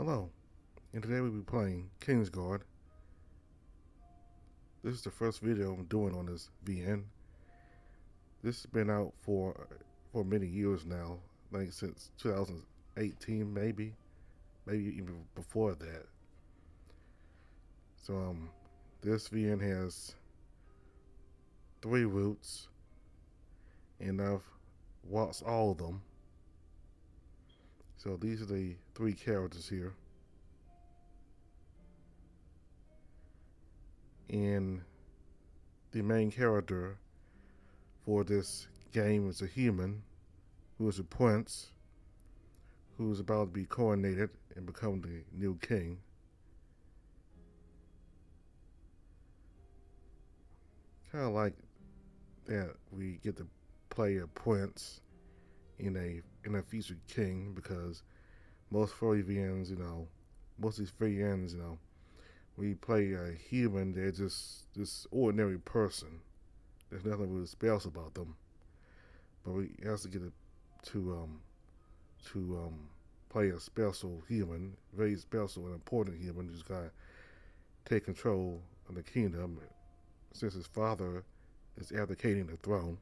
Hello, and today we'll be playing Kingsguard. This is the first video I'm doing on this VN. This has been out for many years now, like since 2018 maybe even before that. So this VN has 3 routes, and I've watched all of them. So these are the 3 characters here. And the main character for this game is a human who is a prince who is about to be coronated and become the new king. Kind of like that we get to play a prince in a featured king, because most furry VNs, most of these free VNs, we play a human. They're just this ordinary person. There's nothing really special about them. But we have to get it to play a special human, very special and important human who's gonna take control of the kingdom since his father is abdicating the throne.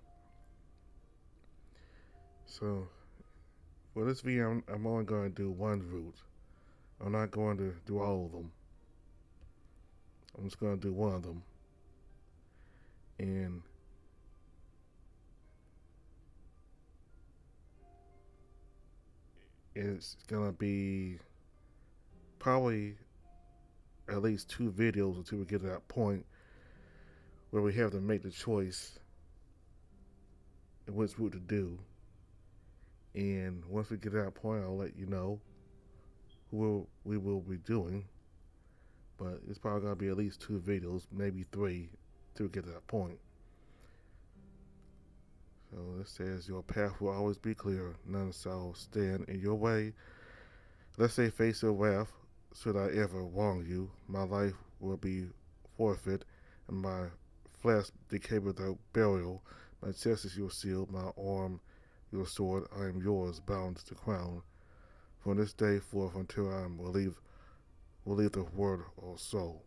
So for this video, I'm only going to do one route. I'm not going to do all of them. I'm just going to do one of them. And it's going to be probably at least 2 videos until we get to that point where we have to make the choice in which route to do. And once we get to that point, I'll let you know who we will be doing. But it's probably going to be at least 2 videos, maybe 3, till we get to that point. So this says, your path will always be clear. None shall stand in your way. Lest they face your wrath, should I ever wrong you, my life will be forfeit, and my flesh decay without burial. My chest is your shield, my arm your sword. I am yours, bound to the crown. From this day forth until I will leave the world or soul.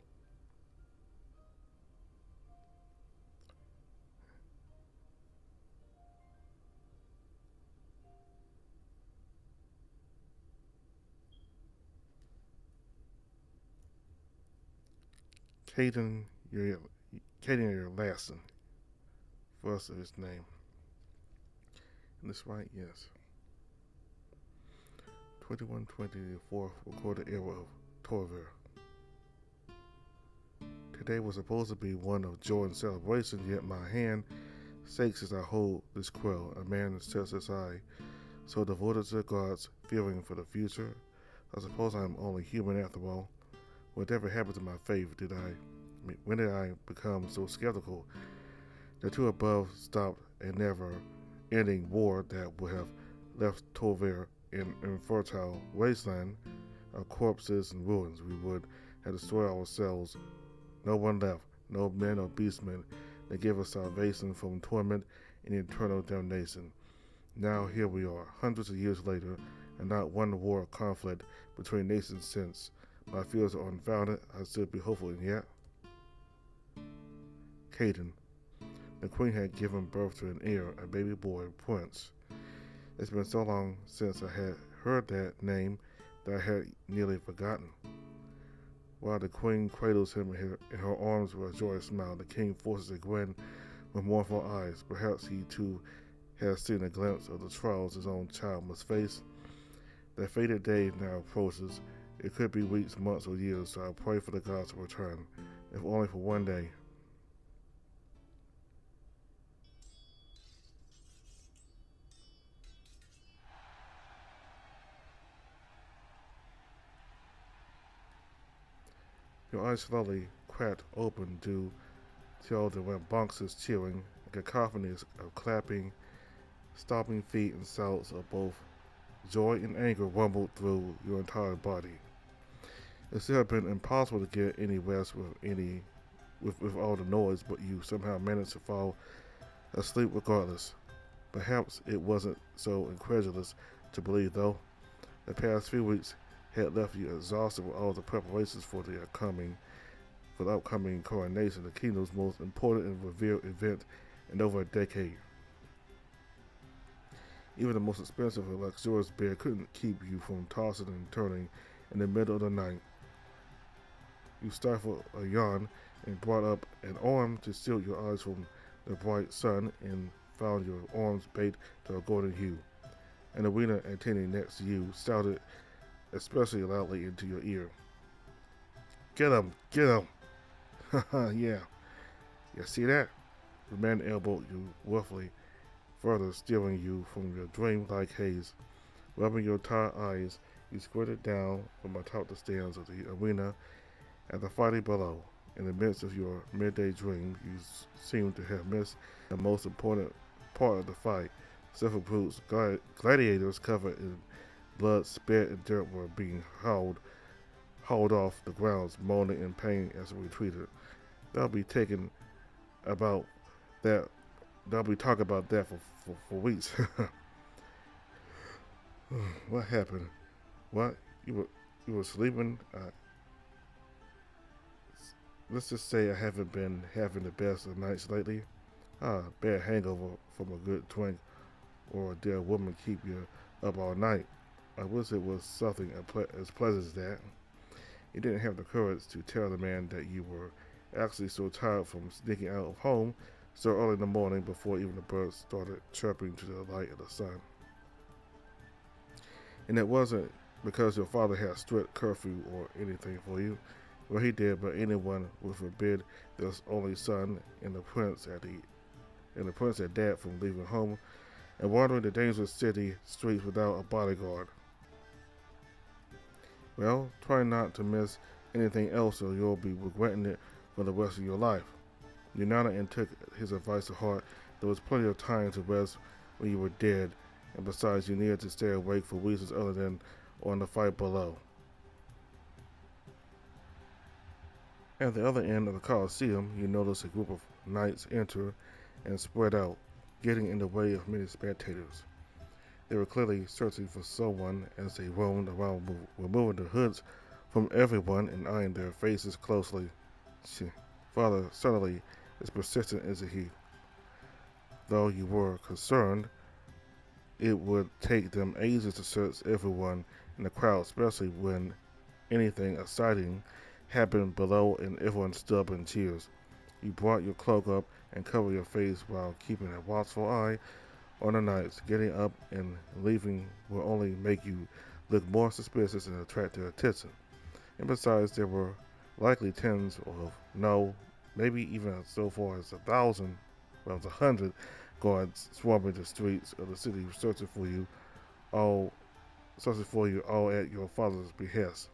Caden your Lassen, first of his name. And this right, yes. 2124 recorded era of Torver. Today was supposed to be one of joy and celebration, yet my hand shakes as I hold this quill. A man sets his eye, so devoted to the gods, fearing for the future. I suppose I am only human after all. Whatever happened to my faith? When did I become so skeptical? The 2 above stopped a never-ending war that would have left Torver in infertile wasteland, our corpses and ruins. We would have destroyed ourselves. No one left, no men or beastmen that give us salvation from torment and eternal damnation. Now here we are, hundreds of years later, and not one war or conflict between nations since. My fears are unfounded. I still be hopeful, and yet. Caden. The queen had given birth to an heir, a baby boy, Prince. It's been so long since I had heard that name that I had nearly forgotten. While the queen cradles him in her arms with a joyous smile, the king forces a grin with mournful eyes. Perhaps he too has seen a glimpse of the trials his own child must face. The fated day now approaches. It could be weeks, months, or years, so I pray for the gods to return, if only for one day. Your eyes slowly cracked open till the rambunctious cheering, a cacophony of clapping, stomping feet, and shouts of both joy and anger rumbled through your entire body. It still had been impossible to get any rest with all the noise, but you somehow managed to fall asleep regardless. Perhaps it wasn't so incredulous to believe, though. The past few weeks had left you exhausted with all the preparations for the upcoming coronation, the kingdom's most important and revered event in over a decade. Even the most expensive and luxurious bed couldn't keep you from tossing and turning in the middle of the night. You stifled a yawn and brought up an arm to shield your eyes from the bright sun and found your arms baked to a golden hue. And the arena attending next to you shouted especially loudly into your ear. Get him! Get him! Haha, yeah. You see that? The man elbowed you roughly, further steering you from your dream-like haze. Rubbing your tired eyes, you squirted down from atop the stands of the arena at the fighting below. In the midst of your midday dream, you seemed to have missed the most important part of the fight. Several brutes, gladiators covered in blood, spit, and dirt were being hauled off the grounds, moaning in pain as they retreated. They'll be talking about that for weeks. What happened? What? You were sleeping? Let's just say I haven't been having the best of nights lately. Bad hangover from a good drink or a dead woman keep you up all night. I wish it was something as pleasant as that. You didn't have the courage to tell the man that you were actually so tired from sneaking out of home so early in the morning before even the birds started chirping to the light of the sun. And it wasn't because your father had strict curfew or anything for you. Well, he did, but anyone would forbid their only son and the prince at dad from leaving home and wandering the dangerous city streets without a bodyguard. Well, try not to miss anything else or you'll be regretting it for the rest of your life. You nodded and took his advice to heart. There was plenty of time to rest when you were dead, and besides you needed to stay awake for reasons other than on the fight below. At the other end of the Coliseum, you noticed a group of knights enter and spread out, getting in the way of many spectators. They were clearly searching for someone as they roamed around, removing the hoods from everyone and eyeing their faces closely. Father certainly is persistent, isn't he? Though you were concerned, it would take them ages to search everyone in the crowd, especially when anything exciting happened below and everyone stood up in cheers. You brought your cloak up and covered your face while keeping a watchful eye on the knights. Getting up and leaving will only make you look more suspicious and attract their attention. And besides, there were likely tens of, no, maybe even so far as 1,000, well, 100 guards swarming the streets of the city searching for you all at your father's behest.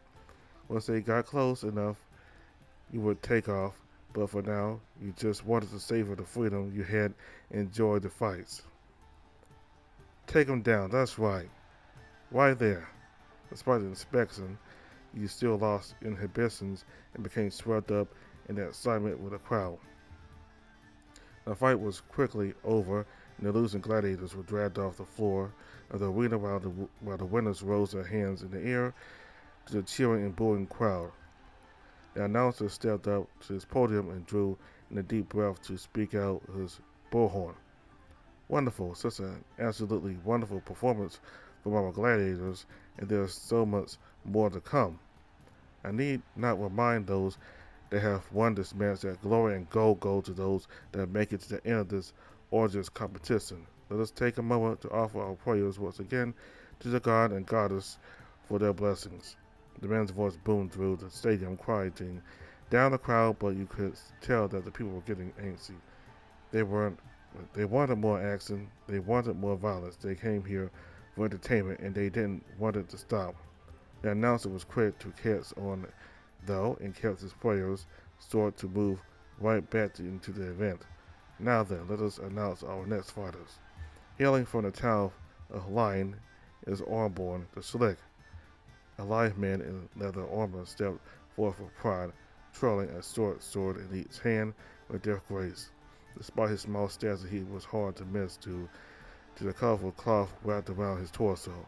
Once they got close enough, you would take off, but for now, you just wanted to savor the freedom you had and enjoy the fights. Take them down, that's right. Right there. Despite the inspection, you still lost inhibitions and became swept up in the excitement with the crowd. The fight was quickly over, and the losing gladiators were dragged off the floor of the arena while the winners rose their hands in the air to the cheering and booing crowd. The announcer stepped up to his podium and drew in a deep breath to speak out his bullhorn. Wonderful, such an absolutely wonderful performance from our gladiators, and there's so much more to come. I need not remind those that have won this match that glory and gold go to those that make it to the end of this arduous competition. Let us take a moment to offer our prayers once again to the God and Goddess for their blessings. The man's voice boomed through the stadium, quieting down the crowd, but you could tell that the people were getting antsy. They wanted more action, they wanted more violence. They came here for entertainment, and they didn't want it to stop. The announcer was quick to catch on, though, and kept his players stored to move right back into the event. Now then, let us announce our next fighters. Hailing from the town of Lion is Armborn the Slick. A live man in leather armor stepped forth with pride, twirling a short sword in each hand with deft grace. Despite his small stature, he was hard to miss due to the colorful cloth wrapped around his torso.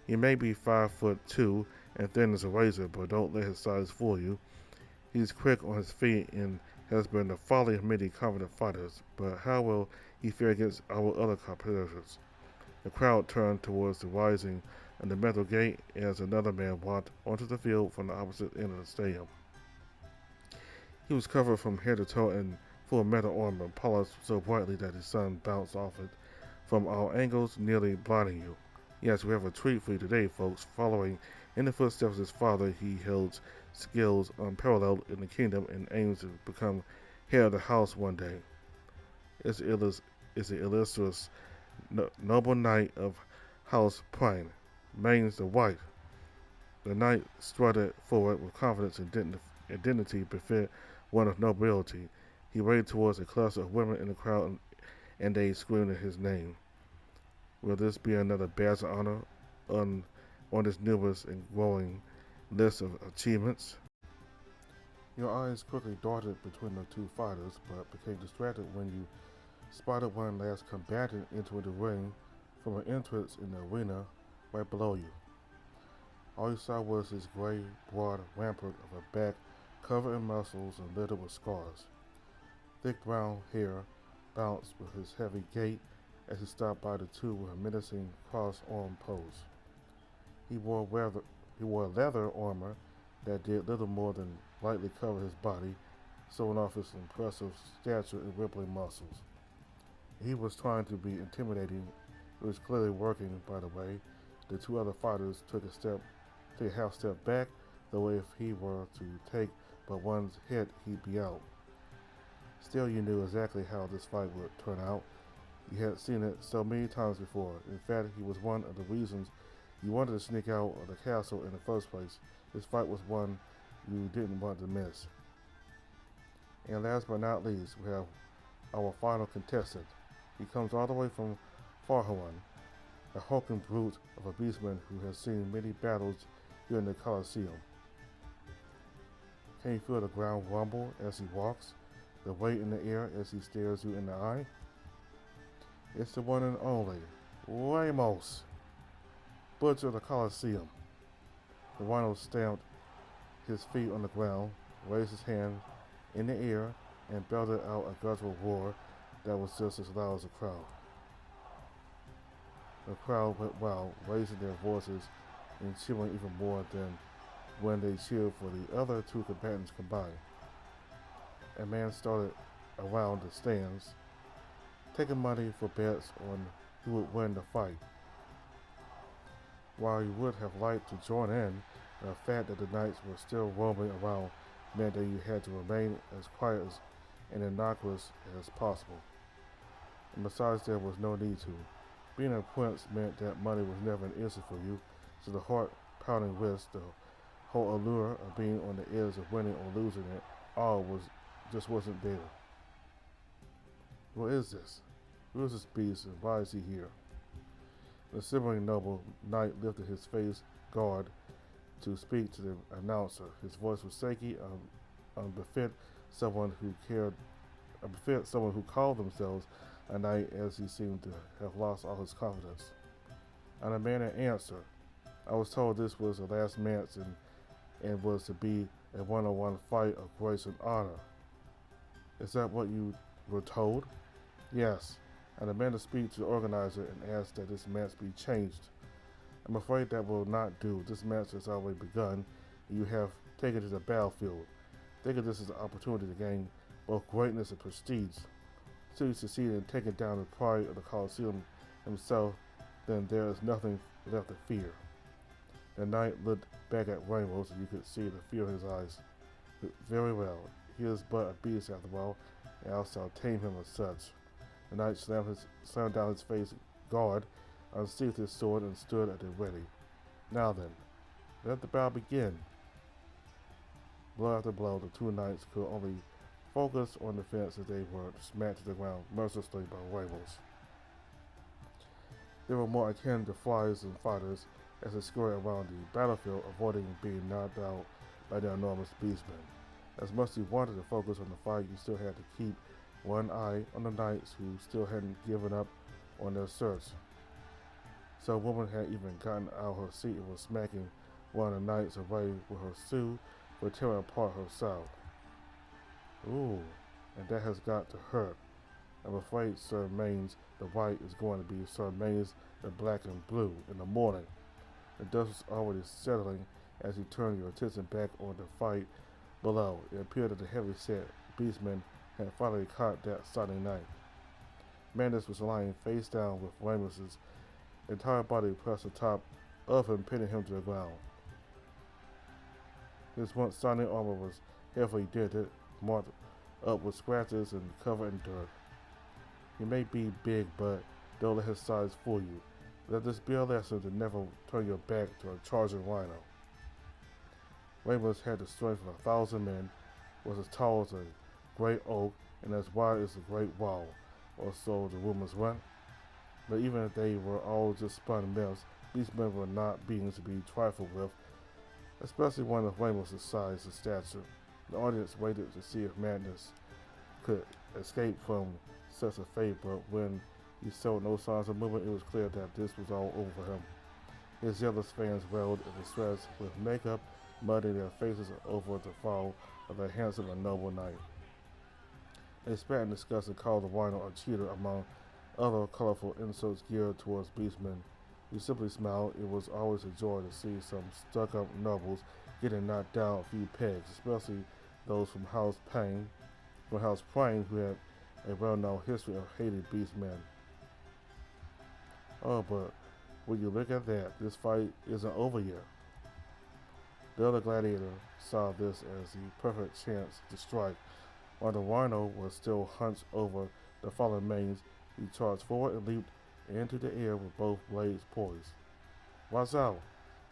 He may be 5'2" and thin as a razor, but don't let his size fool you. He's quick on his feet and has been the folly of many confident fighters, but how will he fare against our other competitors? The crowd turned towards the rising and the metal gate as another man walked onto the field from the opposite end of the stadium. He was covered from head to toe in full metal armor, polished so brightly that the sun bounced off it from all angles, nearly blinding you. Yes, we have a treat for you today, folks. Following in the footsteps of his father, he holds skills unparalleled in the kingdom and aims to become head of the house one day. It's the illustrious noble knight of House Prime, Mains the White. The knight strutted forward with confidence and dignity befit one of nobility. He rode towards a cluster of women in the crowd, and they screamed his name. Will this be another badge of honor on this numerous and growing list of achievements? Your eyes quickly darted between the two fighters, but became distracted when you spotted one last combatant entering the ring from an entrance in the arena right below you. All you saw was his gray, broad rampart of a back covered in muscles and littered with scars. Thick brown hair bounced with his heavy gait as he stopped by the two with a menacing cross-arm pose. He wore leather armor that did little more than lightly cover his body, showing off his impressive stature and rippling muscles. He was trying to be intimidating. It was clearly working, by the way. The two other fighters took a half step back, though if he were to take but one hit, he'd be out. Still, you knew exactly how this fight would turn out. You had seen it so many times before. In fact, he was one of the reasons you wanted to sneak out of the castle in the first place. This fight was one you didn't want to miss. And last but not least, we have our final contestant. He comes all the way from Farhawan, a hulking brute of a beastman who has seen many battles here in the Colosseum. Can you feel the ground rumble as he walks, the weight in the air as he stares you in the eye? It's the one and only Ramos, Butcher of the Colosseum. The rhino stamped his feet on the ground, raised his hand in the air, and belted out a guttural roar that was just as loud as the crowd. The crowd went wild, raising their voices and cheering even more than when they cheered for the other two combatants combined. A man started around the stands, taking money for bets on who would win the fight. While you would have liked to join in, the fact that the knights were still roaming around meant that you had to remain as quiet and innocuous as possible. And besides, there was no need to. Being a prince meant that money was never an issue for you, so the heart-pounding risk, the whole allure of being on the edge of winning or losing it all just wasn't there. What is this? Who is this beast, and why is he here? The simmering noble knight lifted his face guard to speak to the announcer. His voice was shaky, unbefit someone who called themselves a knight, as he seemed to have lost all his confidence. And the man answered, I was told this was the last match and was to be a one-on-one fight of grace and honor. Is that what you were told? Yes. And the man to speak to the organizer and asked that this match be changed. I'm afraid that will not do. This match has already begun, and you have taken to the battlefield. Think of this as an opportunity to gain both greatness and prestige. Should you succeed in taking down the pride of the Colosseum himself, then there is nothing left to fear. The knight looked back at Ramos, and you could see the fear in his eyes. Very well. He is but a beast after all, and I shall tame him as such. The knight slammed down his face guard, unsheathed his sword, and stood at the ready. Now then, let the battle begin. Blow after blow, the two knights could only focus on defense as they were smacked to the ground mercilessly by rivals. They were more akin to flies than fighters as they scurried around the battlefield, avoiding being knocked out by the enormous beastmen. As much as you wanted to focus on the fight, you still had to keep one eye on the knights who still hadn't given up on their search. So a woman had even gotten out of her seat and was smacking one of the knights away with her sword for tearing apart her side. Ooh, and that has got to hurt. I'm afraid Sir Mains the white is going to be Sir Mains the black and blue in the morning. The dust was already settling as he turned your attention back on the fight below. It appeared that the heavy-set beastman had finally caught that Sunday night. Magnus was lying face down with Ramus's entire body pressed on top of him, pinning him to the ground. His once shining armor was heavily dented, marked up with scratches and covered in dirt. He may be big, but don't let his size fool you. Let this be a lesson to never turn your back to a charging rhino. Ramus had the strength of 1,000 men, was as tall as a great oak, and as wide as a great wall, or so the rumors went. But even if they were all just spun myths, these men were not beings to be trifled with, especially one of Ramus's size and stature. The audience waited to see if Magnus could escape from such a fate, but when he showed no signs of movement, it was clear that this was all over for him. His jealous fans wailed in distress, with makeup muddying their faces over the fall of a handsome and noble knight. They spat in disgust and called the rhino a cheater, among other colorful insults geared towards beastmen. He simply smiled. It was always a joy to see some stuck-up nobles getting knocked down a few pegs, especially those from House Payne, who had a well-known history of hated beastmen. Oh, but when you look at that, this fight isn't over yet. The other gladiator saw this as the perfect chance to strike. While the rhino was still hunched over the fallen manes, he charged forward and leaped into the air with both blades poised. Watch out!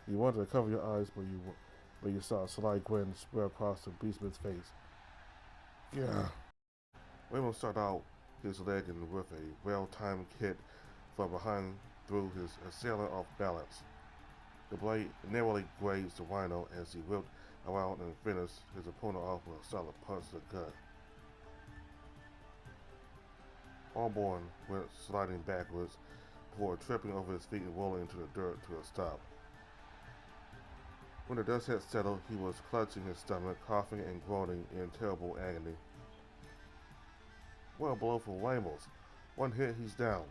You wanted to cover your eyes, but you saw a slight grin spread across the beastman's face. Yeah. Raymond started out his leg and with a well-timed kick from behind threw his assailant off balance. The blade narrowly grazed the rhino as he whipped around and finished his opponent off with a solid punch to the gut. Allborn went sliding backwards before tripping over his feet and rolling into the dirt to a stop. When the dust had settled, he was clutching his stomach, coughing and groaning in terrible agony. Well blow for Ramos. One hit, he's down.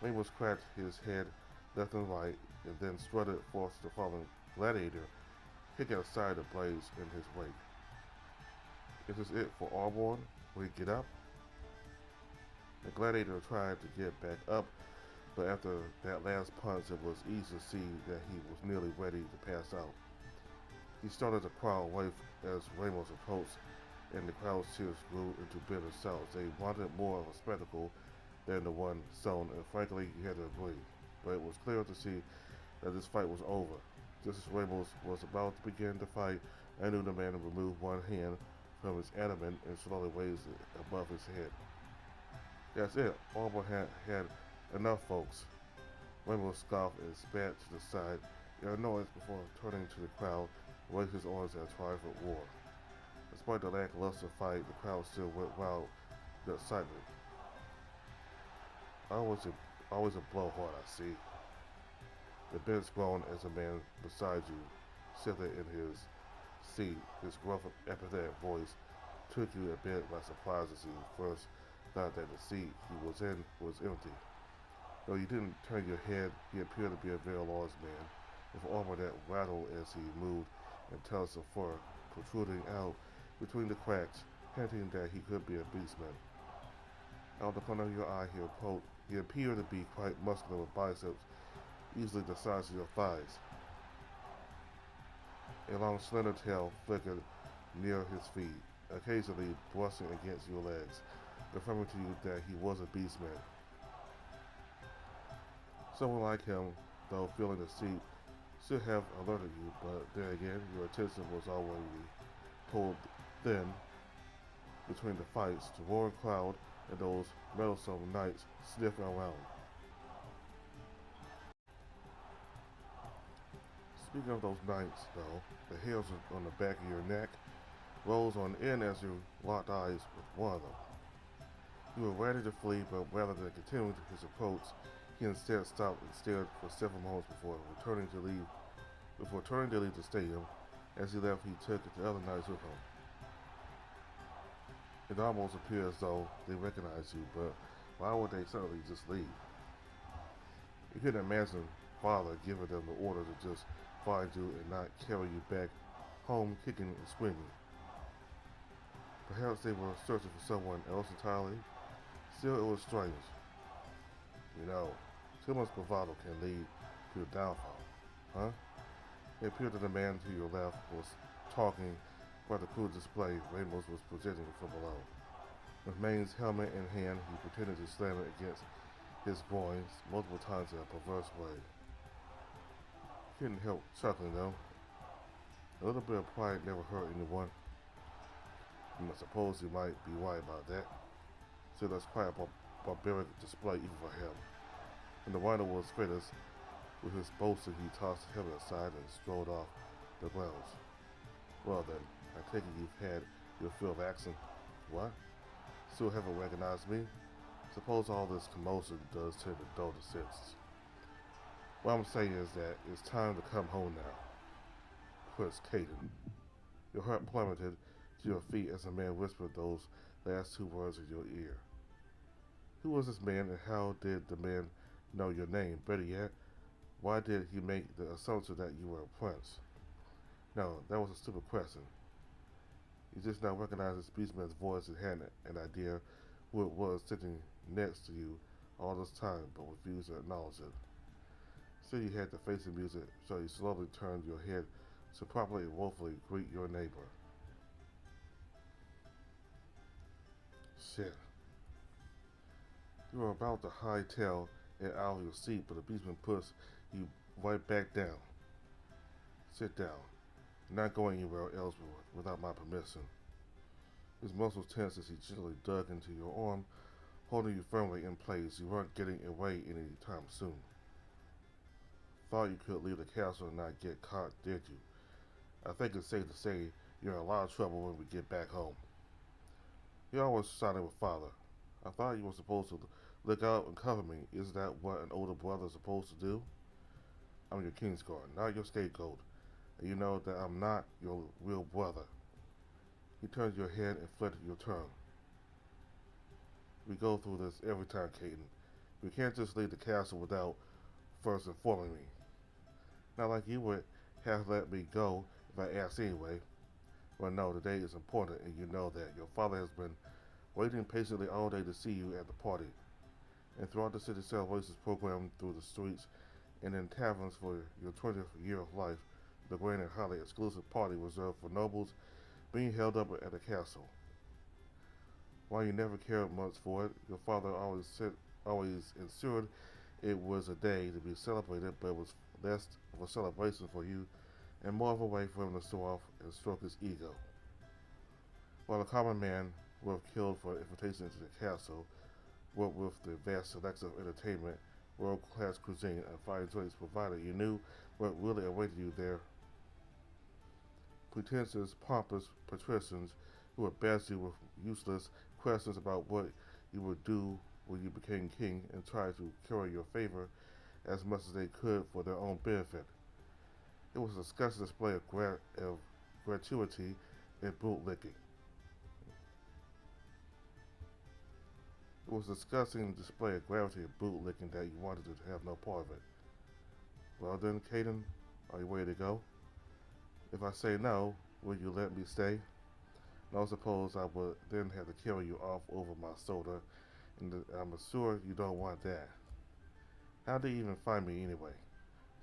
Ramos cracked his head left and right, and then strutted forth the fallen gladiator, kicking aside the blades in his wake. Is this it for Allborn? Will he get up? The gladiator tried to get back up, but after that last punch, it was easy to see that he was nearly ready to pass out. He started to crawl away as Ramos approached, and the crowd's cheers grew into bitter shouts. They wanted more of a spectacle than the one shown, and frankly, he had to agree. But it was clear to see that this fight was over. Just as Ramos was about to begin the fight, I knew the man removed one hand from his adamant and slowly raised it above his head. That's it. Allborn had enough, folks. Ramos scoffed and spat to the side in annoyance before turning to the crowd, raised his arms at a triumphant roar. Despite the lackluster fight, the crowd still went wild with excitement. Always a blowhard, I see. The bench groaned as a man beside you shifted in his seat. His gruff, apathetic voice took you a bit by surprise as he first thought that the seat he was in was empty. Though you didn't turn your head, he appeared to be a very large man, with armor that rattled as he moved and tugs of fur protruding out between the cracks, hinting that he could be a beastman. Out of the corner of your eye, he appeared to be quite muscular with biceps easily the size of your thighs. A long slender tail flickered near his feet, occasionally brushing against your legs, confirming to you that he was a beastman. Someone like him, though feeling the seat, should have alerted you, but then again, your attention was already pulled thin between the fights, the roaring crowd, and those meddlesome knights sniffing around. Speaking of those knights, though, the hairs on the back of your neck rose on end as you locked eyes with one of them. You were ready to flee, but rather than continue his approach, He instead stopped and stared for several moments before turning to leave the stadium. As he left, he took the other knights with him. It almost appeared as though they recognized you, but why would they suddenly just leave? You couldn't imagine Father giving them the order to just find you and not carry you back home kicking and screaming. Perhaps they were searching for someone else entirely. Still, it was strange. You know, too much bravado can lead to a downfall, huh? It appeared that the man to your left was talking while the cool display Ramos was projecting from below. With Maine's helmet in hand, he pretended to slam it against his groins multiple times in a perverse way. He couldn't help chuckling though. A little bit of pride never hurt anyone. I suppose he might be right about that. So that's quite a barbaric display even for him. When the rider was finished with his boasting, he tossed the helmet aside and strolled off the grounds. Well then, I take it you've had your fill of action. What? Still haven't recognized me? Suppose all this commotion does tend to dull the senses. What I'm saying is that it's time to come home now. Chris Caden. Your heart plummeted to your feet as a man whispered those last two words in your ear. Who was this man and how did the man know your name? Better yet, why did he make the assumption that you were a prince? No, that was a stupid question. You just now recognized this beastman's voice and had an idea who it was sitting next to you all this time, but refused to acknowledge it. Still, you had to face the music, so you slowly turned your head to properly and woefully greet your neighbor. Shit. You were about to hightail it out of your seat, but the beastman pushed you right back down. Sit down. You're not going anywhere else without my permission. His muscles tensed as he gently dug into your arm, holding you firmly in place. You weren't getting away any time soon. Thought you could leave the castle and not get caught, did you? I think it's safe to say you're in a lot of trouble when we get back home. You always sided with Father. I thought you were supposed to look out and cover me. Is that what an older brother is supposed to do? I'm your Kingsguard, not your scapegoat. And you know that I'm not your real brother. He turned your head and flirted your tongue. We go through this every time, Caden. We can't just leave the castle without first informing me. Not like you would have let me go if I asked anyway. Well, no, today is important, and you know that. Your father has been waiting patiently all day to see you at the party. And throughout the city celebrations programmed through the streets and in taverns for your 20th year of life, the grand and highly exclusive party reserved for nobles being held up at the castle. While you never cared much for it, your father always ensured it was a day to be celebrated, but it was less of a celebration for you and more of a way for him to show off and stroke his ego. While a common man would have killed for an invitation to the castle, what with the vast selection of entertainment, world-class cuisine, and fine drinks provided, you knew what really awaited you there. Pretentious, pompous patricians who would badge you with useless questions about what you would do when you became king and try to curry your favor as much as they could for their own benefit. It was a disgusting display of gratuity and bootlicking. It was a disgusting display of gravity and bootlicking that you wanted to have no part of it. Well then, Caden, are you ready to go? If I say no, will you let me stay? No, suppose I would then have to carry you off over my shoulder, and I'm sure you don't want that. How did you even find me anyway?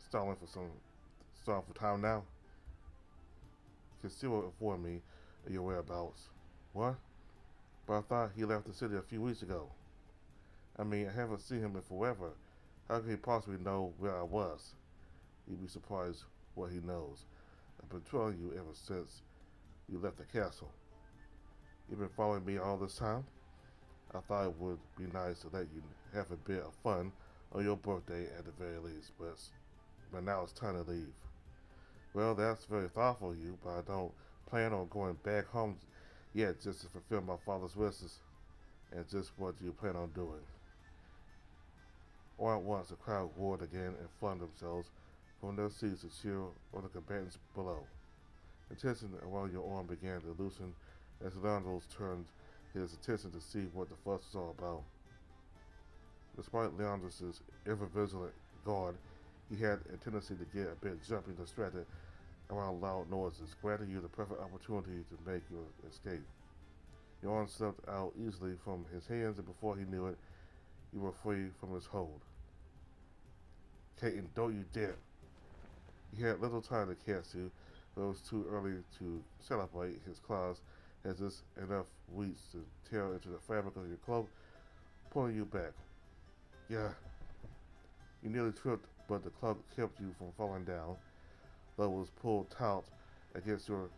Stalling for time now? Consider inform me of your whereabouts. What? But I thought he left the city a few weeks ago. I mean, I haven't seen him in forever. How could he possibly know where I was? You'd be surprised what he knows. I've been trailing you ever since you left the castle. You've been following me all this time? I thought it would be nice to let you have a bit of fun on your birthday at the very least, but now it's time to leave. Well, that's very thoughtful of you, but I don't plan on going back home yet just to fulfill my father's wishes. And just what do you plan on doing? All at once, the crowd roared again and flung themselves from their seats to cheer on the combatants below. The tension around your arm began to loosen as Leandros turned his attention to see what the fuss was all about. Despite Leandros' ever-vigilant guard, he had a tendency to get a bit jumpy and distracted around loud noises, granting you the perfect opportunity to make your escape. Your arm slipped out easily from his hands, and before he knew it, you were free from his hold. Caton, don't you dare! He had little time to catch you, but it was too early to celebrate. His claws had just enough reach to tear into the fabric of your cloak, pulling you back. Yeah, you nearly tripped, but the cloak kept you from falling down, though it was pulled taut against your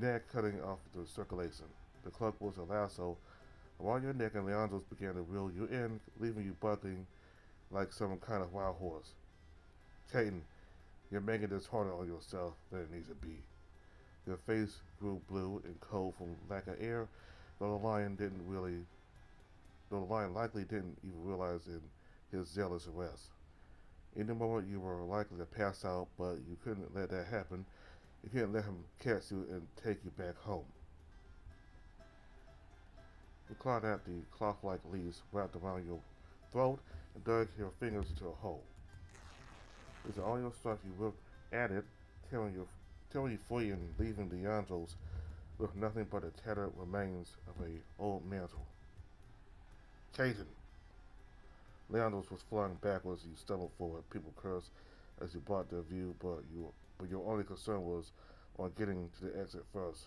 neck, cutting off the circulation. The cloak was a lasso around your neck, and Leandros began to reel you in, leaving you buckling like some kind of wild horse. Caton, you're making this harder on yourself than it needs to be. Your face grew blue and cold from lack of air, though the lion likely didn't even realize in his zealous arrest. In the moment you were likely to pass out, but you couldn't let that happen. You couldn't let him catch you and take you back home. You clawed at the cloth-like leaves wrapped around your throat and dug your fingers into a hole. With all your strength, you whipped at it, tearing you free and leaving Leandros with nothing but the tattered remains of an old mantle. Caton! Leandros was flung backwards. You stumbled forward. People cursed as you blocked their view, but your only concern was on getting to the exit first.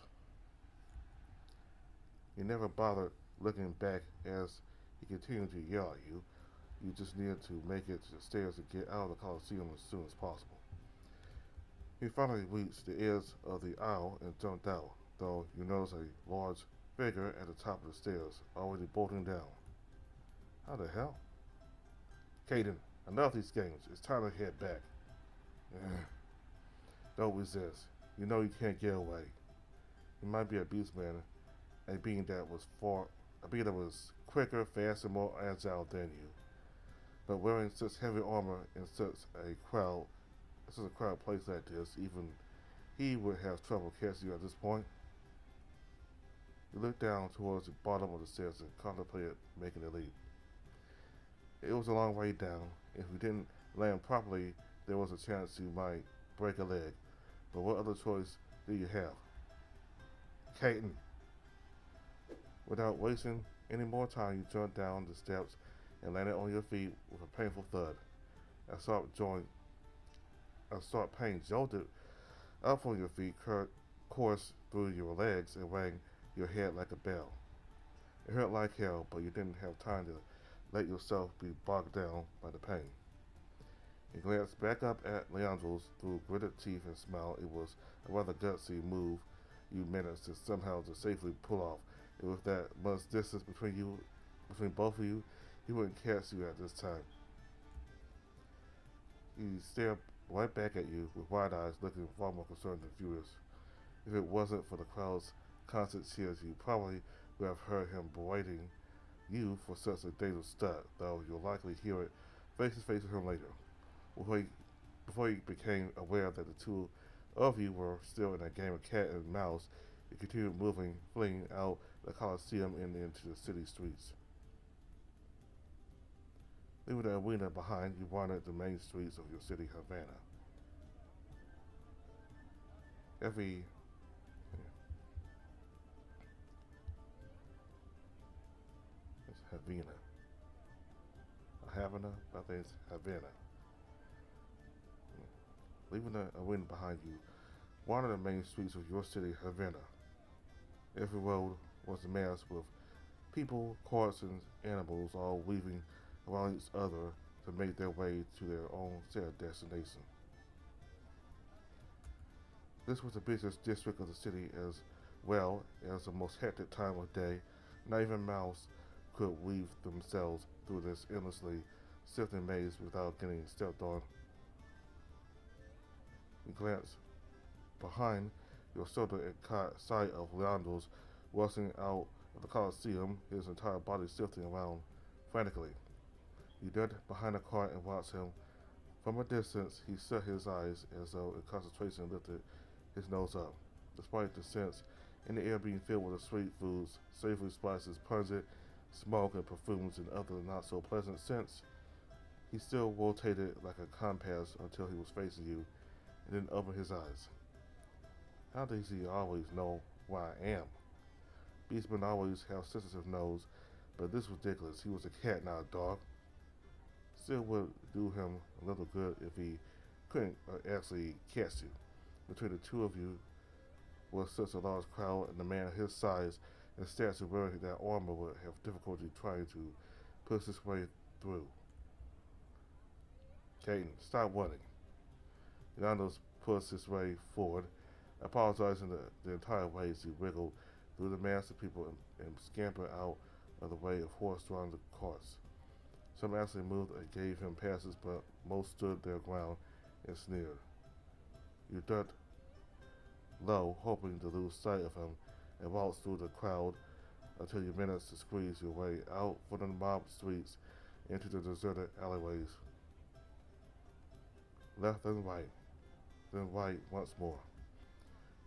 You never bothered looking back as he continued to yell at you. You just needed to make it to the stairs and get out of the Coliseum as soon as possible. He finally reached the edge of the aisle and jumped out, though you noticed a large figure at the top of the stairs, already bolting down. How the hell? Caton, enough of these games. It's time to head back. Don't resist. You know you can't get away. You might be a beastman, a being that was quicker, faster, more agile than you. But wearing such heavy armor in such a crowd place like this, even he would have trouble catching you at this point. You looked down towards the bottom of the stairs and contemplated making the leap. It was a long way down. If you didn't land properly, there was a chance you might break a leg. But what other choice do you have? Caton! Without wasting any more time, you jumped down the steps and landed on your feet with a painful thud. A sharp pain jolted up from your feet, coursed through your legs, and rang your head like a bell. It hurt like hell, but you didn't have time to let yourself be bogged down by the pain. You glanced back up at Leandros through gritted teeth and smiled. It was a rather gutsy move you managed to somehow to safely pull off. And with that much distance between both of you, he wouldn't catch you at this time. He stared right back at you with wide eyes, looking far more concerned than furious. If it wasn't for the crowd's constant cheers, you probably would have heard him berating you for such a dangerous stunt, though you'll likely hear it face to face with him later. Before you became aware that the two of you were still in a game of cat and mouse, you continued moving, fleeing out the Coliseum and into the city streets. Leaving the arena behind, you wandered the main streets of your city, Havana. It's Havana. Havana, I think it's Havana. Leaving the arena behind you, wandered the main streets of your city, Havana. Every road was a mass with people, carts, and animals all weaving around each other to make their way to their own set destination. This was the busiest district of the city as well as the most hectic time of day. Not even mouse could weave themselves through this endlessly sifting maze without getting stepped on. You glanced behind your shoulder and caught sight of Leandros rushing out of the Coliseum, his entire body shifting around frantically. You ducked behind the cart and watched him. From a distance, he shut his eyes as though in concentration and lifted his nose up. Despite the scents in the air being filled with the sweet foods, savory spices, pungent smoke, and perfumes, and other not so pleasant scents, he still rotated like a compass until he was facing you, and then opened his eyes. How does he always know where I am? Beastmen always have sensitive nose, but this was ridiculous. He was a cat, not a dog. Still would do him a little good if he couldn't actually catch you. Between the two of you was such a large crowd, and a man his size and stature wearing that armor would have difficulty trying to push his way through. Caden, stop running. Yandos pushed his way forward, apologizing the entire way as he wriggled through the mass of people and scampered out of the way of horse-drawn carts. Some actually moved and gave him passes, but most stood their ground and sneered. You ducked low, hoping to lose sight of him, and waltzed through the crowd until you managed to squeeze your way out from the mob streets into the deserted alleyways. Left and right, then right once more.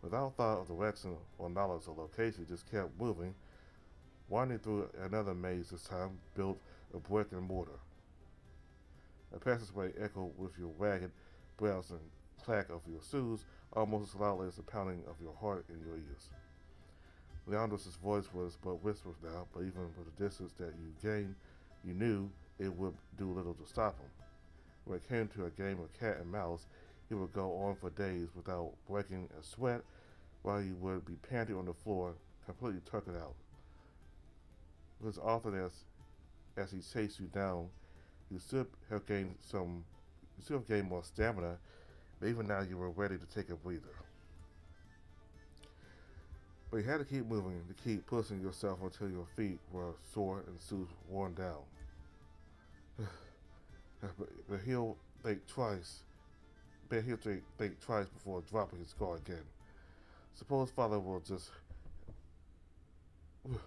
Without thought of direction or knowledge of location, just kept moving, winding through another maze this time, built of brick and mortar. A passageway echoed with your ragged breaths and clack of your shoes, almost as loudly as the pounding of your heart in your ears. Leandros' voice was but whispers now, but even with the distance that you gained, you knew it would do little to stop him. When it came to a game of cat and mouse, he would go on for days without breaking a sweat, while you would be panting on the floor, completely tucked out. It was often as he chased you down, you should have gained more stamina, but even now you were ready to take a breather. But you had to keep moving, to keep pushing yourself until your feet were sore and shoes worn down. But he'll think twice. Bet he'll think twice before dropping his guard again. Suppose Father will just. You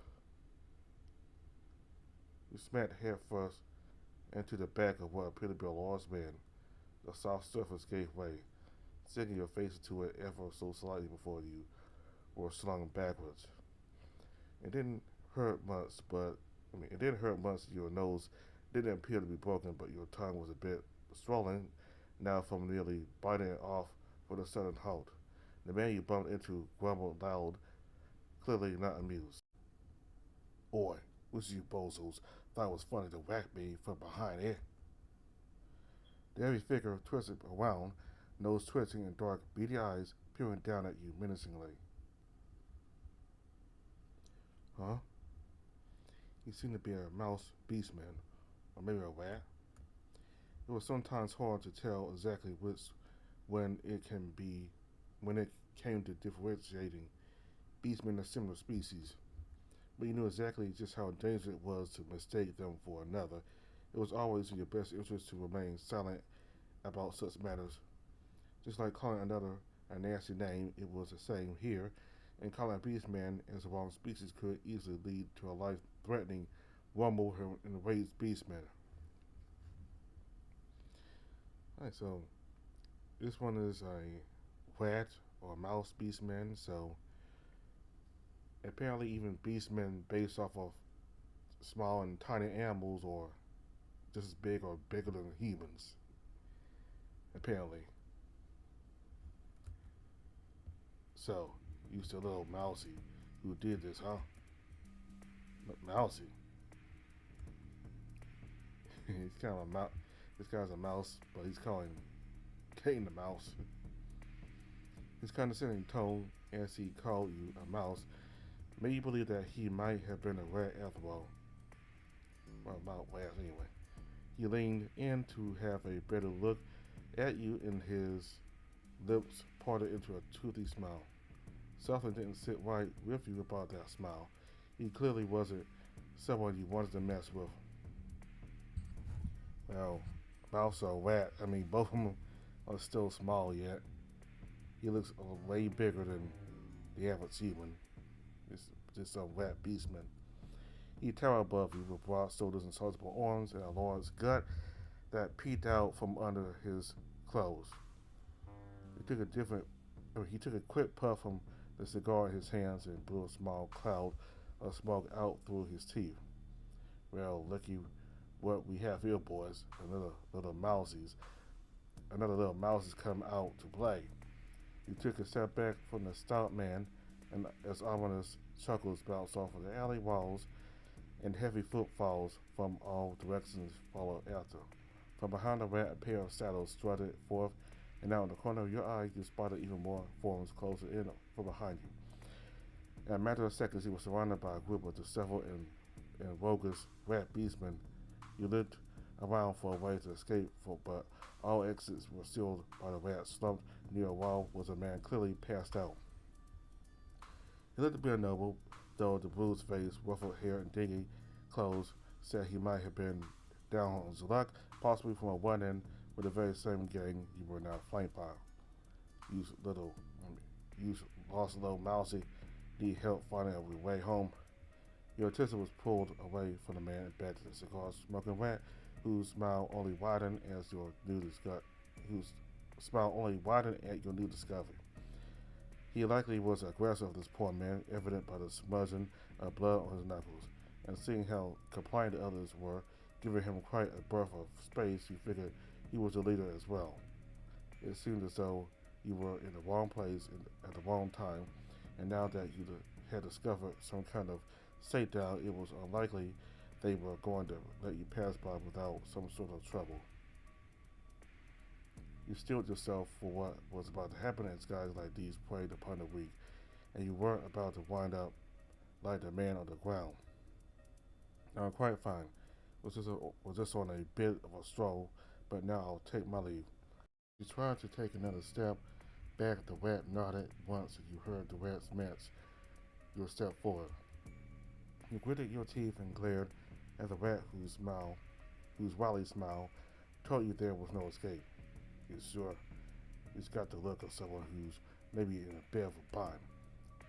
smacked head first into the back of what appeared to be a large man. The soft surface gave way, sinking your face into it ever so slightly before you were slung backwards. It didn't hurt much, it didn't hurt much. Your nose didn't appear to be broken, but your tongue was a bit swollen now from nearly biting it off with a sudden halt. The man you bumped into grumbled loud, clearly not amused. Oi, which of you bozos thought it was funny to whack me from behind it? The heavy figure twisted around, nose twitching and dark, beady eyes peering down at you menacingly. Huh? He seemed to be a mouse beastman, or maybe a rat. It was sometimes hard to tell exactly which when it came to differentiating beastmen of similar species. But you knew exactly just how dangerous it was to mistake them for another. It was always in your best interest to remain silent about such matters. Just like calling another a nasty name, it was the same here, and calling a beastman as the wrong species could easily lead to a life-threatening rumble in the raised beastman. Alright, so this one is a rat or a mouse beastman, so apparently even beastmen based off of small and tiny animals or just as big or bigger than humans. Apparently. So, you still little mousy who did this, huh? Mousy. He's kind of a mouse. This guy's a mouse, but he's calling Kane the mouse. His condescending tone as he called you a mouse made you believe that he might have been a rat after all. Well, about rat anyway. He leaned in to have a better look at you, and his lips parted into a toothy smile. Something didn't sit right with you about that smile. He clearly wasn't someone you wanted to mess with. Well, mouse or rat, both of them are still small yet. He looks way bigger than the average human. It's just a rat beastman. He towered above you with broad shoulders and sizable arms and a large gut that peeked out from under his clothes. He took a different he took a quick puff from the cigar in his hands and blew a small cloud of smoke out through his teeth. Well, looky what we have here, boys. Another little mousies come out to play. He took a step back from the stout man, and as ominous chuckles bounced off of the alley walls, and heavy footfalls from all directions followed after. From behind the rat, a pair of saddles strutted forth, and out in the corner of your eye, you spotted even more forms closer in from behind you. In a matter of seconds, he was surrounded by a group of disheveled and roguish rat beastmen. You looked around for a way to escape, but all exits were sealed by the rat. Slumped near a wall was a man clearly passed out. He looked to be a noble, though the bruised face, ruffled hair, and dingy clothes said he might have been down on his luck, possibly from a run-in with the very same gang you were now flanked by. You lost little mousy, need help finding your way home. Your attention was pulled away from the man and back to the cigar-smoking rat, whose smile only widened at your new discovery. He likely was aggressive, this poor man, evident by the smudging of blood on his knuckles, and seeing how compliant the others were, giving him quite a breath of space, you figured he was the leader as well. It seemed as though you were in the wrong place at the wrong time, and now that you had discovered some kind of shakedown, it was unlikely they were going to let you pass by without some sort of trouble. You steeled yourself for what was about to happen as guys like these preyed upon the weak, and you weren't about to wind up like the man on the ground. Now, I'm quite fine. Was just on a bit of a stroll, but now I'll take my leave. You tried to take another step back. The rat nodded once, and you heard the rat's match your step forward. You gritted your teeth and glared at the rat whose wily smile told you there was no escape. He's got the look of someone who's maybe in a bit of a bind.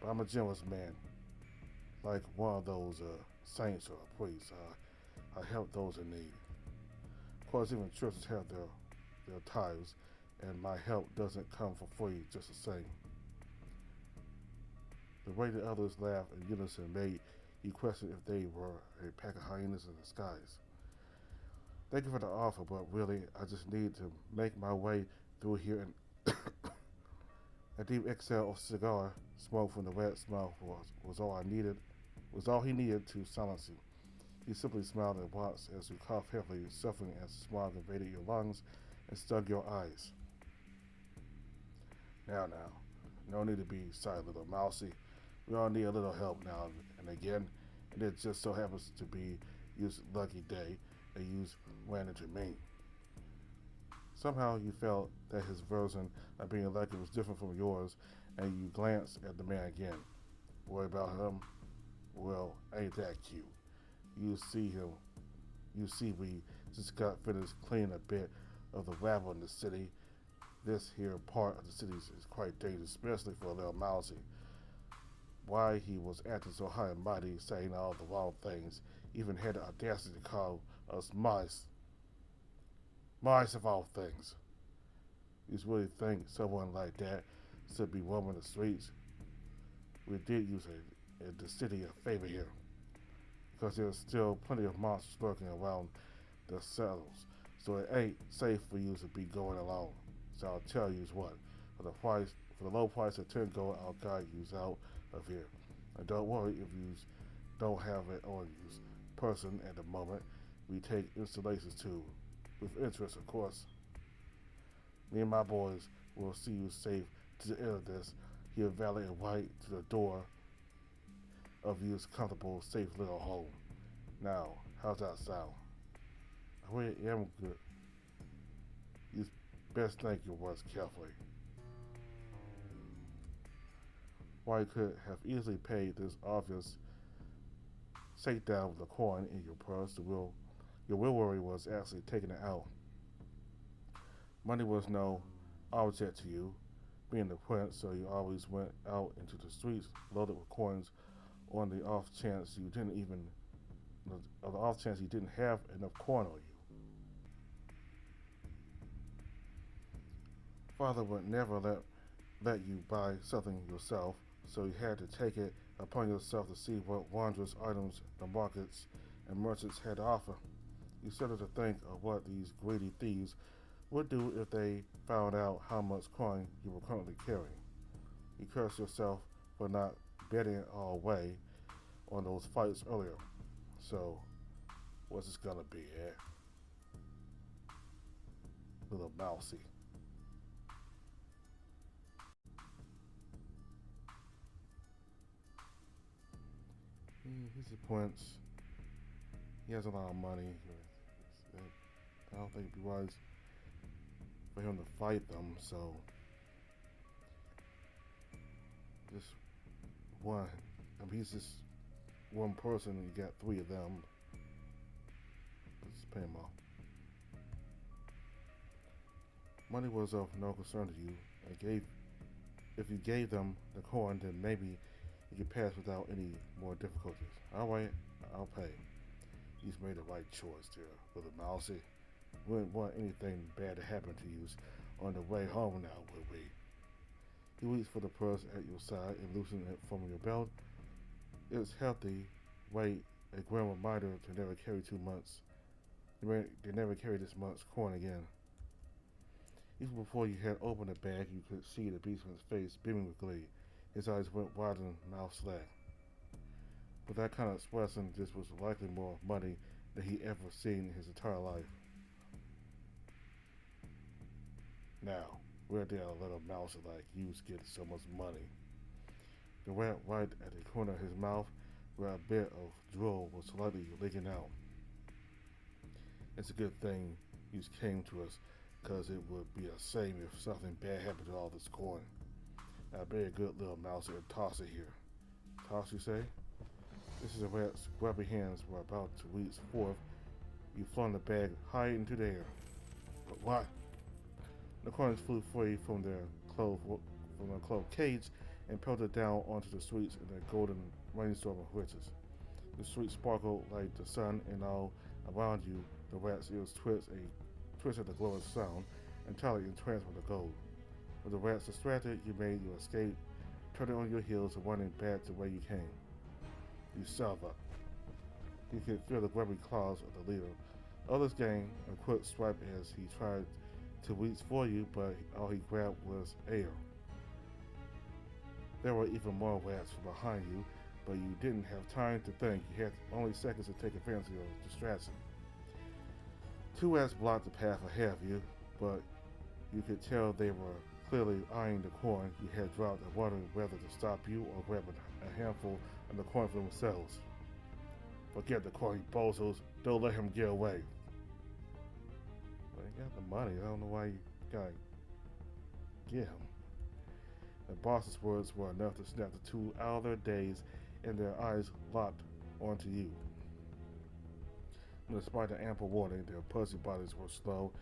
But I'm a generous man, like one of those saints or priests. I help those in need. Of course, even churches have their tithes, and my help doesn't come for free just the same. The way the others laughed in unison made you question if they were a pack of hyenas in disguise. Thank you for the offer, but really, I just need to make my way through here, and a deep exhale of cigar smoke from the rat's mouth was all he needed to silence you. He simply smiled and watched as you coughed heavily, suffering as the smog invaded your lungs and stung your eyes. Now, no need to be sorry, little mousy. We all need a little help now and again, and it just so happens to be your lucky day that you ran into me. Somehow you felt that his version of being lucky was different from yours, and you glanced at the man again. Worry about him? Well, ain't that cute. You see we just got finished cleaning a bit of the rabble in the city. This here part of the city is quite dangerous, especially for a little mousy. Why he was acting so high and mighty, saying all the wrong things, even had the audacity to call us mice. Mice of all things. You really think someone like that should be roaming the streets? We did use the city a favor here, because there's still plenty of monsters lurking around the saddles, so it ain't safe for you to be going alone. So I'll tell you what, for the low price of 10 gold, I'll guide you out of here. And don't worry if you don't have it on you person at the moment. We take installations too, with interest, of course. Me and my boys will see you safe to the end of this. He'll valet and white to the door of your comfortable, safe little home. Now, how's that sound? I really am good. You best think your words carefully. White could have easily paid this obvious shakedown with a coin in your purse. Your real worry was actually taking it out. Money was no object to you, being the prince, so you always went out into the streets loaded with coins on the off chance you didn't even of the off chance you didn't have enough corn on you. Father would never let you buy something yourself, so you had to take it upon yourself to see what wondrous items the markets and merchants had to offer. You started to think of what these greedy thieves would do if they found out how much coin you were currently carrying. You cursed yourself for not betting it all away on those fights earlier. So, what's this gonna be, eh? Little mousy. He disappoints. He has a lot of money. I don't think it'd be wise for him to fight them, so just one. I mean, he's just one person and you got three of them. Let's pay him off. Money was of no concern to you. If you gave them the coin, then maybe you could pass without any more difficulties. Alright, I'll pay. He's made the right choice there, little mousy. Wouldn't want anything bad to happen to you on the way home now, would we? He reached for the purse at your side and loosened it from your belt. It's healthy weight, a grim reminder to never carry too much. They never carry this much corn again. Even before you had opened the bag, you could see the beastman's face beaming with glee. His eyes went wide and mouth slack. With that kind of expression, this was likely more money than he ever seen in his entire life. Now, where did a little mouse like you get so much money? The rat right at the corner of his mouth, where a bit of drool was slightly leaking out. It's a good thing you came to us, 'cause it would be a shame if something bad happened to all this corn. Now be a good little mouse and toss it here. Toss, you say? This is a rat's grubby hands were about to reach forth. You flung the bag high into the air. But what? The coins flew free from their clove cage and pelted down onto the streets in a golden rainstorm of riches. The streets sparkled like the sun, and all around you the rat's ears twisted the glowing sound, entirely entranced with the gold. With the rats distracted, you made your escape, turning on your heels and running back to where you came. You salve up. You could feel the grubby claws of the leader. Others gained a quick swipe as he tried to reach for you, but all he grabbed was air. There were even more rats from behind you, but you didn't have time to think. You had only seconds to take advantage of your distraction. Two rats blocked the path ahead of you, but you could tell they were clearly eyeing the corn you had dropped and wondering whether to stop you or grab a handful of the corn for themselves. Forget the corn, you bozos. Don't let him get away. Well, he got the money. I don't know why you gotta get him. The boss's words were enough to snap the two out of their daze, and their eyes locked onto you. Despite the ample warning, their pussy bodies were slow,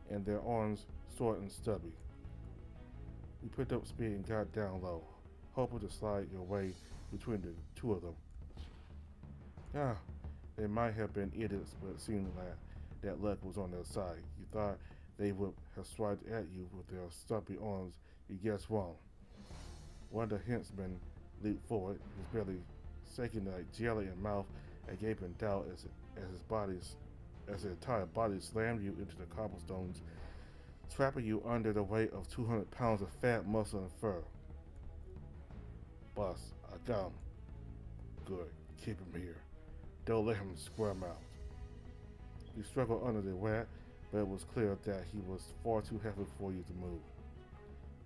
and their arms short and stubby. You picked up speed and got down low, hoping to slide your way between the two of them. They might have been idiots, but it seemed like that luck was on their side. You thought they would have swiped at you with their stumpy arms. You guessed wrong. One of the henchman leaped forward, his belly shaking like jelly in mouth, and gaping doubt as his entire body slammed you into the cobblestones, trapping you under the weight of 200 pounds of fat, muscle, and fur. Boss, I got him. Good. Keep him here. Don't let him squirm out. You struggled under the rat, but it was clear that he was far too heavy for you to move.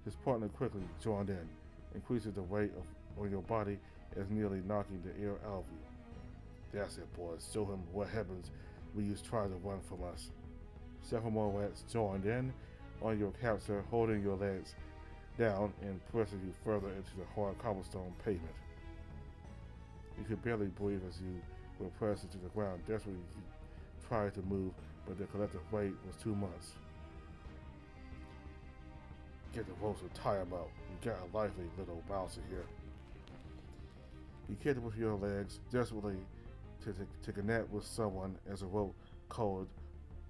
His partner quickly joined in, increasing the weight on your body as nearly knocking the air out of you. That's it, boys. Show him what happens when you try to run from us. Several more rats joined in on your capture, holding your legs down and pressing you further into the hard cobblestone pavement. You could barely breathe as you were pressed into the ground. Desperately, you tried to move, but the collective weight was too much. Get the ropes and tie him up. You got a lively little mouse in here. You kicked with your legs, desperately to connect with someone coiled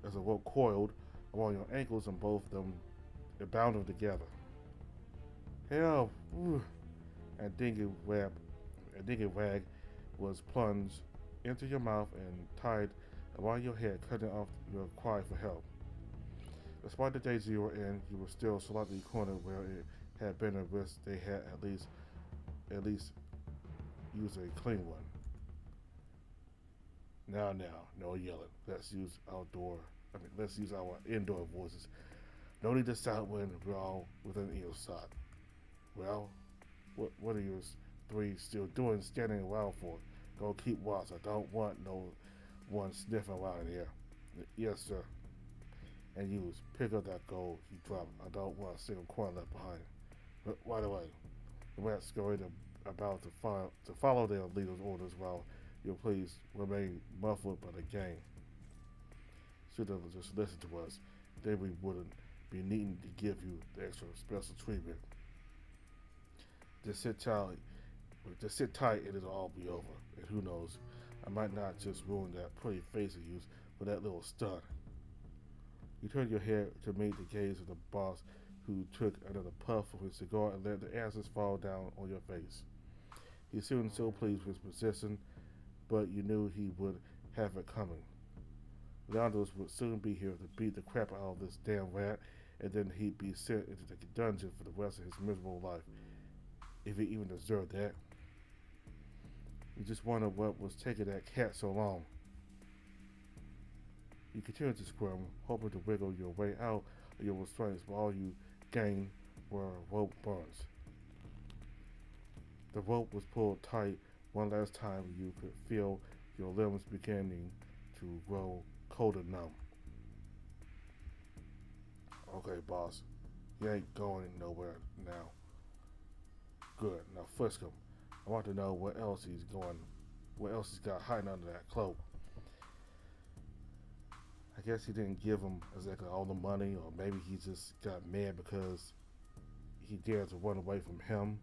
as a rope coiled around your ankles and both of them bound them together. Hell, and dingy rag was plunged into your mouth and tied around your head, cutting off your cry for help. Despite the days you were in, you were still slightly cornered where it had been a risk they had at least use a clean one. Now, no yelling. Let's use our indoor voices. No need to shout when we're all within earshot. Well, what are you three still doing standing around for? Go keep watch. I don't want no one sniffing around here. Yes, sir. And use. Pick up that gold he dropped. I don't want a single coin left behind. But right away. The rats scurried about to follow their leader's orders while you please remain muffled by the gang. Should have just listened to us, then we wouldn't be needing to give you the extra special treatment. Just sit tight, and it'll all be over. And who knows, I might not just ruin that pretty face of yours for that little stunt. You turned your head to meet the gaze of the boss, who took another puff of his cigar and let the ashes fall down on your face. He seemed so pleased with his position, but you knew he would have it coming. Leandros would soon be here to beat the crap out of this damn rat, and then he'd be sent into the dungeon for the rest of his miserable life, if he even deserved that. You just wondered what was taking that cat so long. You continued to squirm, hoping to wiggle your way out of your restraints, but all you gained were rope burns. The rope was pulled tight one last time. You could feel your limbs beginning to grow cold and numb. Okay, boss, he ain't going nowhere now. Good. Now frisk him. I want to know what else he's got hiding under that cloak. I guess he didn't give him exactly all the money, or maybe he just got mad because he dared to run away from him,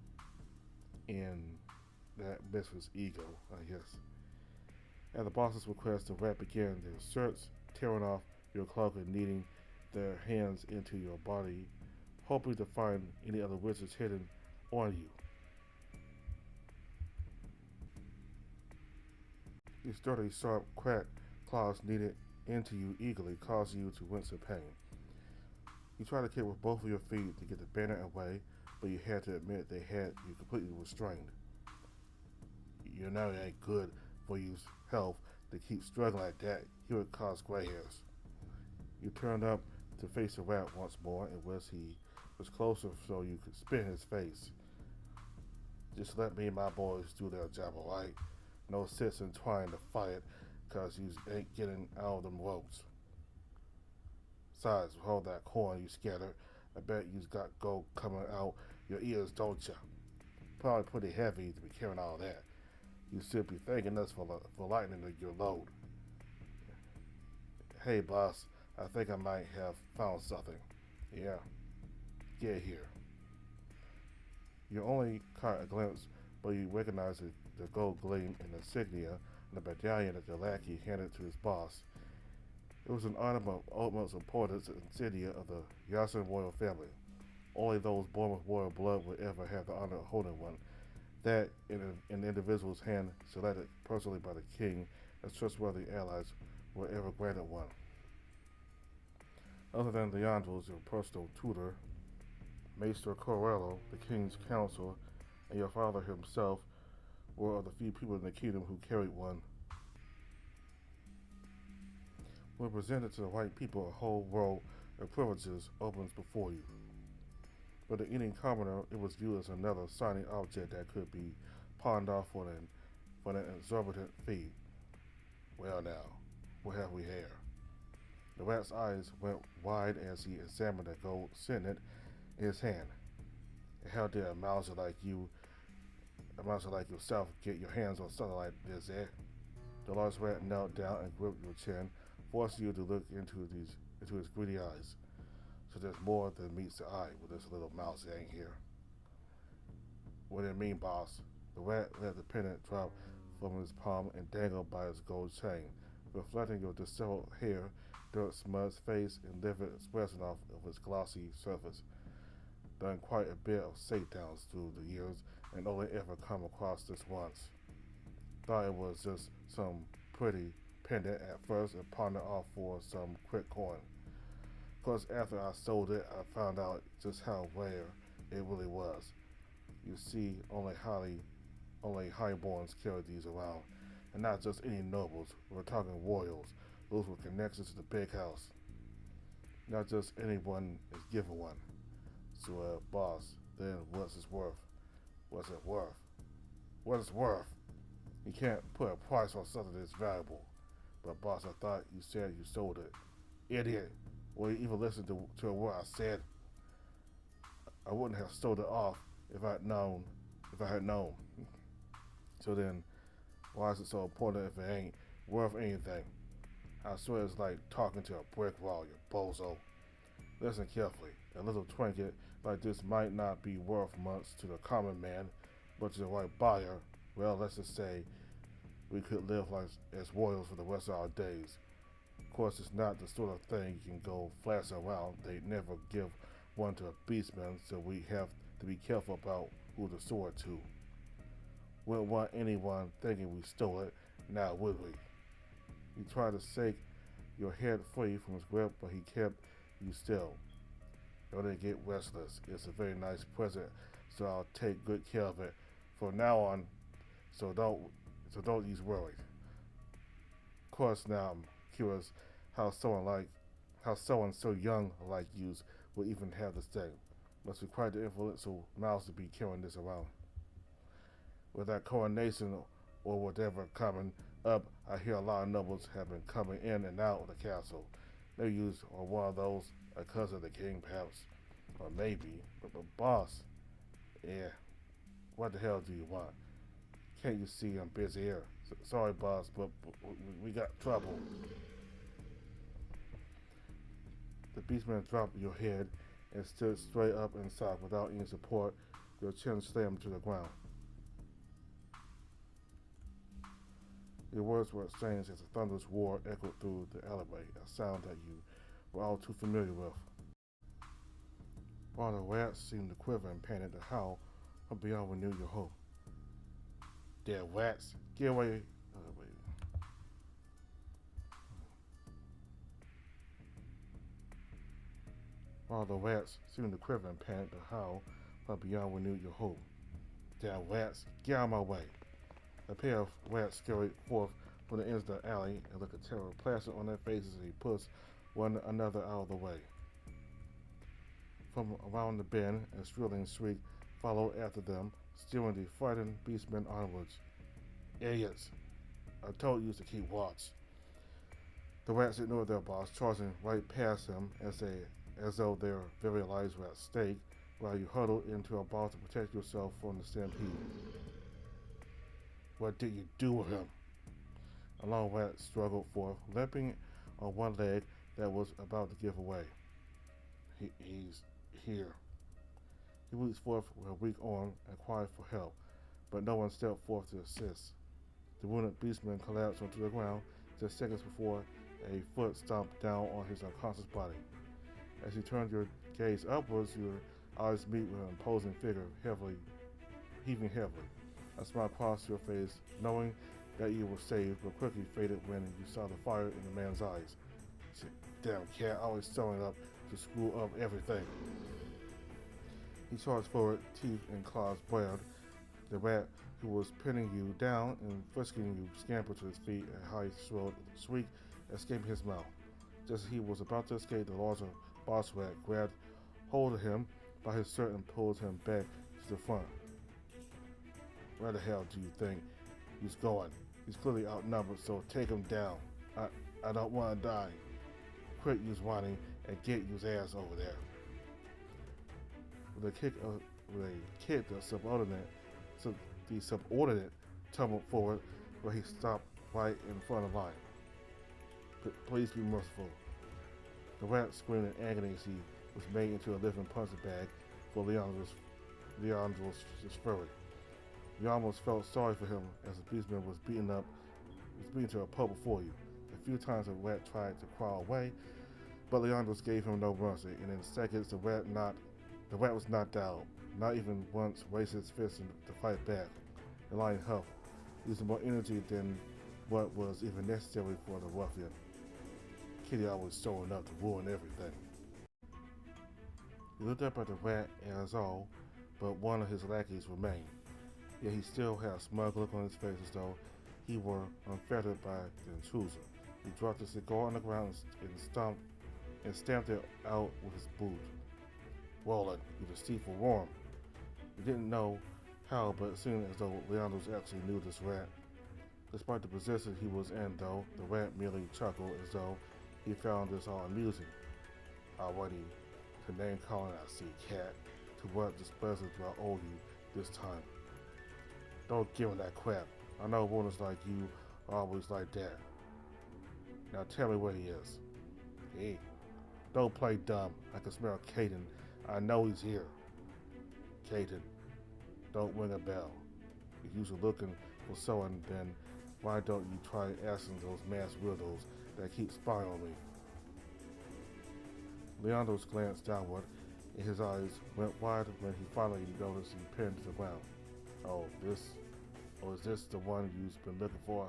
and that messed with his ego, I guess. At the boss's request, the rat began their search, tearing off your cloak and kneading their hands into your body, hoping to find any other wizards hidden on you. These sturdy, sharp, cracked claws kneaded into you eagerly, causing you to wince in pain. You tried to kick with both of your feet to get the bandit away, but you had to admit they had you completely restrained. You know it ain't good for your health to keep struggling like that. He would cause gray hairs. You turned up to face the rat once more, and he was closer so you could spit in his face. Just let me and my boys do their job, alright? No sense in trying to fight because you ain't getting out of them ropes. Besides, with all that corn you scattered, I bet you's got gold coming out your ears, don't ya? Probably pretty heavy to be carrying all that. You should be thanking us for lightening your load. Hey, boss, I think I might have found something. Yeah, get here. You only caught a glimpse, but you recognized the gold gleam in the insignia and the medallion that the lackey handed to his boss. It was an item of utmost importance, an insignia of the Yasin royal family. Only those born with royal blood would ever have the honor of holding one. That, in an individual's hand, selected personally by the king, as trustworthy allies were ever granted one. Other than Leandros, your personal tutor, Maester Corello, the king's counselor, and your father himself were of the few people in the kingdom who carried one. When presented to the right people, a whole world of privileges opens before you. But to any commoner, it was viewed as another shiny object that could be pawned off for an exorbitant fee. Well now, what have we here? The rat's eyes went wide as he examined the gold signet in his hand. How dare a mouser like yourself get your hands on something like this, eh? The large rat knelt down and gripped your chin, forcing you to look into his greedy eyes. So there's more than meets the eye with this little mouse ain't here. What do you mean, boss? The rat let the pendant drop from his palm and dangled by his gold chain, reflecting your disheveled hair, dirt smudged face, and livid expression off of his glossy surface. Done quite a bit of shakedowns through the years, and only ever come across this once. Thought it was just some pretty pendant at first and pawned it off for some quick coin. Of course, after I sold it, I found out just how rare it really was. You see, only highborns carry these around, and not just any nobles. We're talking royals, those with connections to the big house. Not just anyone is given one. So, boss, then what's it worth? What's it worth? What it's worth? You can't put a price on something that's valuable. But boss, I thought you said you sold it. Idiot. Will you even listen to what I said? I wouldn't have sold it off if I had known. So then, why is it so important if it ain't worth anything? I swear it's like talking to a brick wall, you bozo. Listen carefully. A little trinket like this might not be worth much to the common man, but to the right buyer, well, let's just say we could live like as royals for the rest of our days. Of course, it's not the sort of thing you can go flashing around. They never give one to a beastman, so we have to be careful about who to sow it to. Wouldn't want anyone thinking we stole it, now would we? He tried to shake your head free from his grip, but he kept you still. Don't get restless. It's a very nice present, so I'll take good care of it from now on. So don't use worry. Of course, now I'm curious how someone so young like you would even have this thing. Must be quite the influential mouse to be carrying this around. With that coronation or whatever coming up, I hear a lot of nobles have been coming in and out of the castle. They use on one of those, a cousin of the king perhaps, or maybe, but the boss. Yeah, what the hell do you want? Can't you see I'm busy here? Sorry, boss, but we got trouble. The beastman dropped your head and stood straight up and socked without any support, your chin slammed to the ground. Your words were strange as a thunderous roar echoed through the alleyway, a sound that you were all too familiar with. While the rats seemed to quiver and panic to howl from beyond renewed your hope. Dead rats, get away. While the rats seemed to quiver and panic to howl from beyond renewed your hope. Dead rats, get out of my way. A pair of rats scurried forth from the ends of the alley and looked at terror plastered on their faces as he pushed one another out of the way. From around the bend, a shrilling shriek followed after them, steering the frightened beastmen onwards. Idiots! I told you to keep watch. The rats ignored their boss, charging right past him as though their very lives were at stake, while you huddled into a ball to protect yourself from the stampede. What did you do with him? A long rat struggled forth, limping on one leg that was about to give away. He's here. He reached forth with a weak arm and cried for help, but no one stepped forth to assist. The wounded beastman collapsed onto the ground just seconds before a foot stomped down on his unconscious body. As you turned your gaze upwards, your eyes meet with an imposing figure, heaving heavily. A smile crossed your face, knowing that you were saved, but quickly faded when you saw the fire in the man's eyes. Damn cat, always showing up to screw up everything. He charged forward, teeth and claws bared. The rat who was pinning you down and frisking you scampered to his feet, a high shrill shriek escaping his mouth. Just as he was about to escape, the larger boss rat grabbed hold of him by his shirt and pulled him back to the front. Where the hell do you think he's going? He's clearly outnumbered, so take him down. I don't want to die. Quit use whining and get his ass over there. With a kick, the subordinate tumbled forward, where he stopped right in front of the line. Please be merciful. The rat screamed in agony as he was made into a living punching bag for Leandro's fury. You almost felt sorry for him as the beastman was beaten to a pulp before you. A few times the rat tried to crawl away, but Leandros gave him no mercy, and in seconds the rat was knocked out. Not even once raised his fist to fight back. The lion huffed, using more energy than what was even necessary for the ruffian. Kitty always showing up to ruin everything. He looked up at the rat as all but one of his lackeys remained. Yet he still had a smug look on his face as though he were unfettered by the intruder. He dropped the cigar on the ground and stamped it out with his boot. Roland, you deceitful worm. He didn't know how, but it seemed as though Leandros actually knew this rat. Despite the position he was in, though, the rat merely chuckled as though he found this all amusing. Already, to name calling I see, cat. To what displeasure do I owe you this time? Don't give him that crap. I know wounders like you are always like that. Now tell me where he is. Hey, don't play dumb. I can smell Caden. I know he's here. Caden, don't ring a bell. If you're looking for someone, then why don't you try asking those masked widows that keep spying on me? Leandros glanced downward, and his eyes went wide when he finally noticed he pinned to the ground. Is this the one you've been looking for?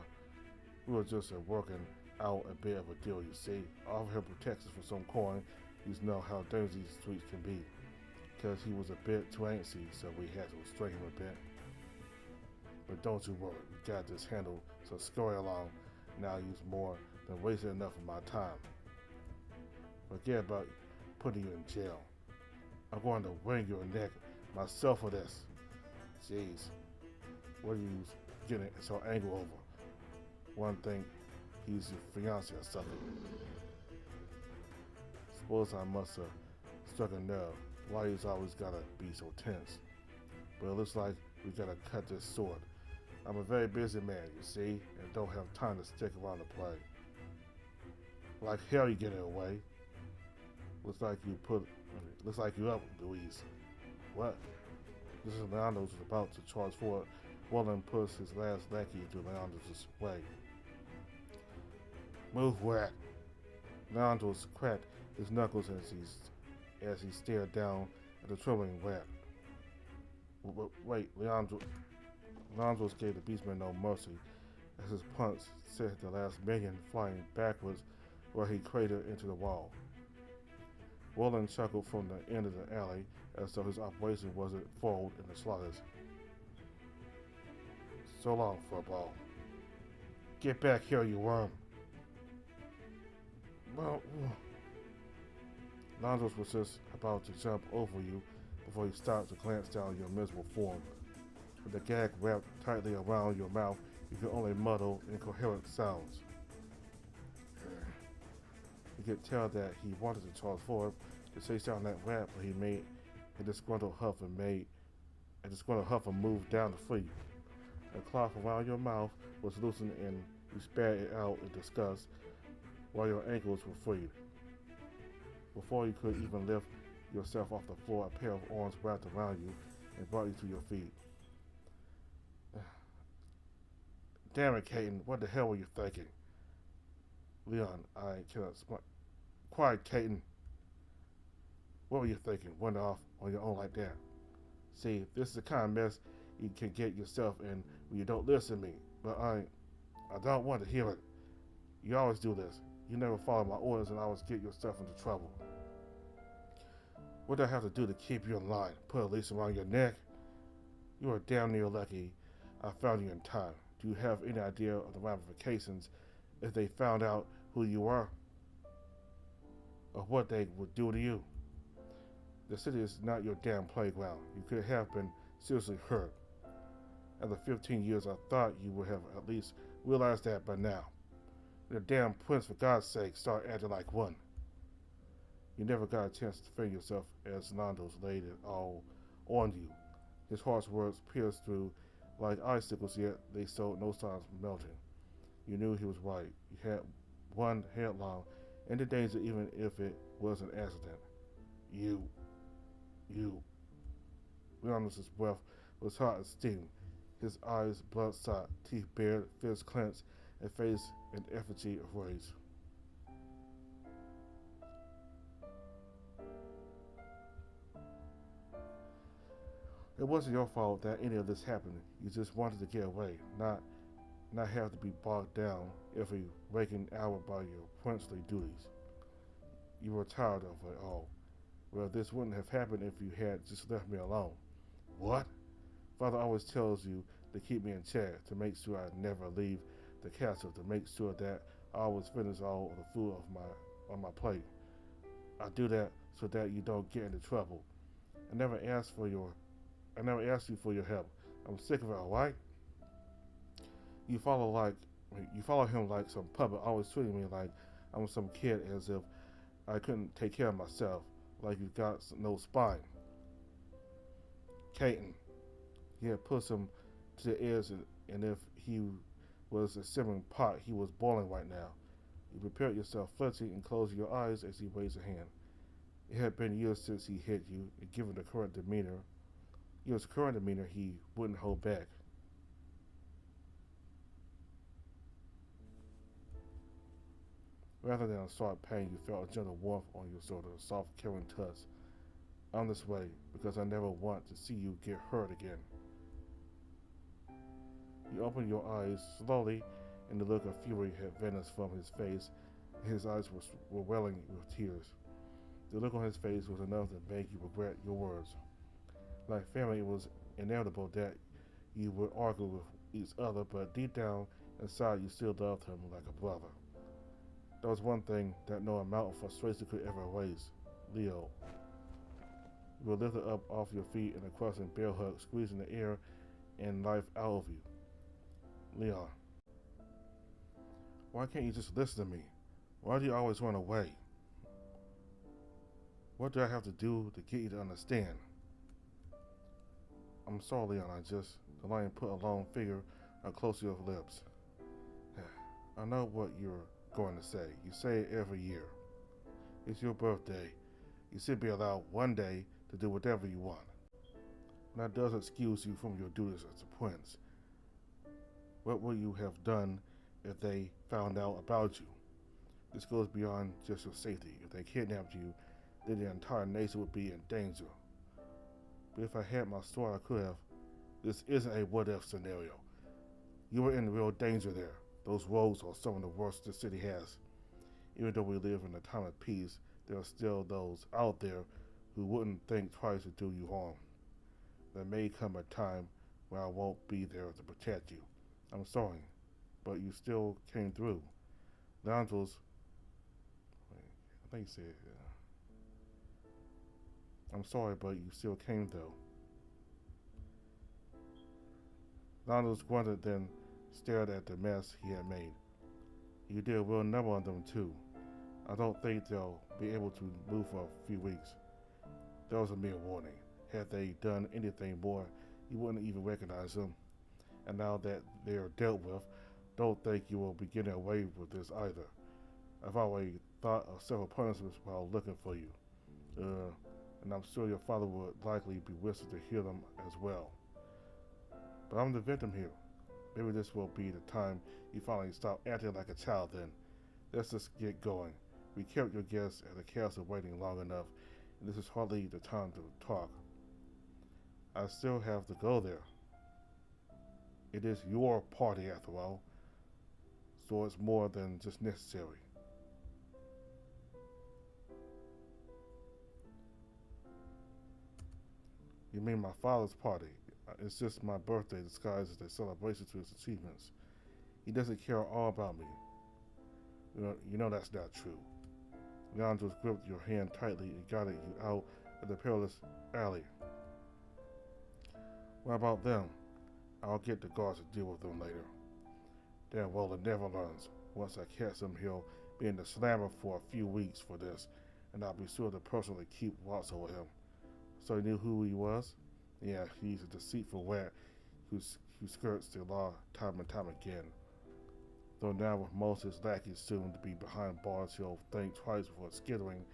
We were just working out a bit of a deal, you see. Offer him protection for some coin. You know how dangerous these streets can be. Because he was a bit too antsy, so we had to restrain him a bit. But don't you worry, we got this handled, so scurry along. Now use more than wasted enough of my time. Forget about putting you in jail. I'm going to wring your neck myself for this. Jeez, what are you getting so angry over? One thing, he's your fiancé or something. Suppose I must have struck a nerve. Why he's always gotta be so tense? But it looks like we gotta cut this short. I'm a very busy man, you see, and don't have time to stick around to play. Like hell you getting away. Looks like you up, Louise. What? This is Leandros was about to charge forward. Roland pushed his last lackey into Leandros' way. Move, rat. Leandros cracked his knuckles as he stared down at the trembling rat. Wait, Leandros gave the beastman no mercy as his punch sent the last minion flying backwards where he cratered into the wall. Roland chuckled from the end of the alley as though his operation wasn't foiled in the slightest. So long, furball. Get back here, you worm. Well, Leandros was just about to jump over you before he stopped to glance down your miserable form. With the gag wrapped tightly around your mouth, you could only mutter incoherent sounds. You could tell that he wanted to charge forward to chase down that rat, but he made a disgruntled huff and moved down to free. The cloth around your mouth was loosened and you spat it out in disgust while your ankles were freed. Before you could even lift yourself off the floor, a pair of arms wrapped around you and brought you to your feet. Damn it, Caden, what the hell were you thinking? Leon, I cannot smart. Quiet, Caden. What were you thinking, running off on your own like that? See, this is the kind of mess you can get yourself in when you don't listen to me. But I don't want to hear it. You always do this. You never follow my orders and always get yourself into trouble. What do I have to do to keep you in line? Put a leash around your neck? You are damn near lucky I found you in time. Do you have any idea of the ramifications if they found out who you are? Or what they would do to you? The city is not your damn playground. You could have been seriously hurt. After 15 years, I thought you would have at least realized that by now. The damn prince, for God's sake, start acting like one. You never got a chance to defend yourself as Leandros laid it all on you. His harsh words pierced through like icicles, yet they showed no signs of melting. You knew he was right. You had one headlong in the danger even if it was an accident. You. Leandros' breath was hot and steam. his eyes bloodshot, teeth bared, fists clenched, and face an effigy of rage. It wasn't your fault that any of this happened. You just wanted to get away, not have to be bogged down every waking hour by your princely duties. You were tired of it all. Well, this wouldn't have happened if you had just left me alone. What? Father always tells you to keep me in check, to make sure I never leave the castle, to make sure that I always finish all of the food on my plate. I do that so that you don't get into trouble. I never asked for your I never asked you for your help. I'm sick of it, alright? You follow like you follow him like some puppet, always treating me like I'm some kid, as if I couldn't take care of myself, like you've got no spine. Caton, he had pushed him to the edge, and if he was a simmering pot, he was boiling right now. You prepared yourself, flinching and closing your eyes as he raised a hand. It had been years since he hit you, and given the current demeanor, he wouldn't hold back. Rather than a sharp pain, you felt a gentle warmth on your shoulder, a soft, caring touch. I'm this way because I never want to see you get hurt again. You opened your eyes slowly, and the look of fury had vanished from his face, and his eyes were welling with tears. The look on his face was enough to make you regret your words. Like family, it was inevitable that you would argue with each other, but deep down inside you still loved him like a brother. There was one thing that no amount of frustration could ever erase: Leo. You were lifted up off your feet in a crushing bear hug, squeezing the air and life out of you. Leon, why can't you just listen to me? Why do you always run away? What do I have to do to get you to understand? I'm sorry, Leon, the lion put a long finger close to your lips. I know what you're going to say. You say it every year. It's your birthday. You should be allowed one day to do whatever you want. And that doesn't excuse you from your duties as a prince. What would you have done if they found out about you? This goes beyond just your safety. If they kidnapped you, then the entire nation would be in danger. But if I had my sword, I could have. This isn't a what-if scenario. You were in real danger there. Those rogues are some of the worst the city has. Even though we live in a time of peace, there are still those out there who wouldn't think twice to do you harm. There may come a time where I won't be there to protect you. I'm sorry, but you still came through. Leandro's, I think he said, I'm sorry, but you still came though. Leandro's grunted, then stared at the mess he had made. You did a real number on them too. I don't think they'll be able to move for a few weeks. That was a mere warning. Had they done anything more, you wouldn't even recognize them. And now that they are dealt with, don't think you will be getting away with this either. I've already thought of several punishments while looking for you. And I'm sure your father would likely be wishing to hear them as well. But I'm the victim here. Maybe this will be the time you finally stop acting like a child then. Let's just get going. We kept your guests at the castle waiting long enough, and this is hardly the time to talk. I still have to go there. It is your party after all, so it's more than just necessary. You mean my father's party? It's just my birthday disguised as a celebration to his achievements. He doesn't care all about me. You know that's not true. Leandros gripped your hand tightly and guided you out of the perilous alley. What about them? I'll get the guards to deal with them later. Damn well, it never learns. Once I catch him, he'll be in the slammer for a few weeks for this, and I'll be sure to personally keep watch over him. So he knew who he was? Yeah, he's a deceitful rat who skirts the law time and time again. Though now with most of his lackeys soon to be behind bars, he'll think twice before skittering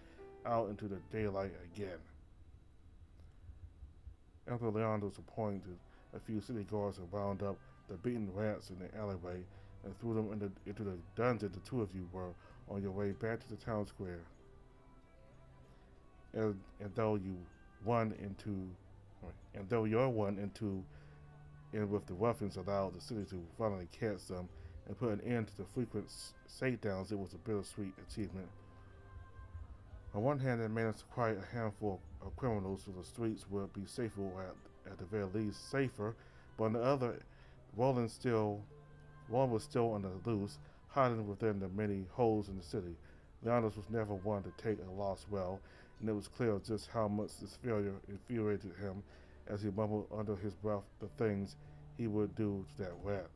out into the daylight again. After Leandros appointed A few city guards had wound up the beaten rats in the alleyway and threw them into the dungeon. The two of you were on your way back to the town square. And though you won into, and though your one and two in with the ruffians allowed the city to finally catch them and put an end to the frequent shakedowns, it was a bittersweet achievement. On one hand, it managed to quiet a handful of criminals so the streets would be safer, or at the very least safer, but on the other, Roland was still on the loose, hiding within the many holes in the city. Leandros was never one to take a loss well, and it was clear just how much this failure infuriated him as he mumbled under his breath the things he would do to that rat.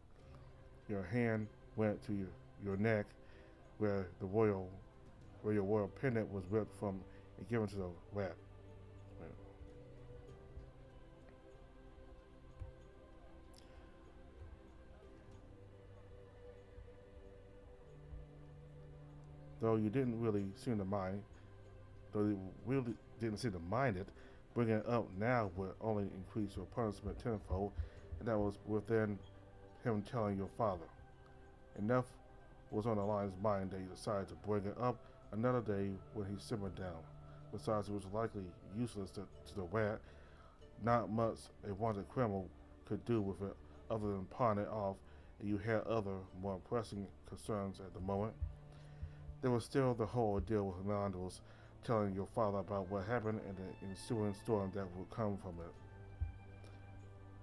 Your hand went to your neck where your royal pendant was ripped from and given to the rat. Though you didn't really seem to mind, though you really didn't seem to mind it, bringing it up now would only increase your punishment tenfold, and that was within him telling your father. Enough was on the lion's mind that he decided to bring it up another day when he simmered down. Besides, it was likely useless to the rat. Not much a wanted criminal could do with it other than pawn it off, and you had other, more pressing concerns at the moment. There was still the whole ordeal with Leandros telling your father about what happened and the ensuing storm that would come from it.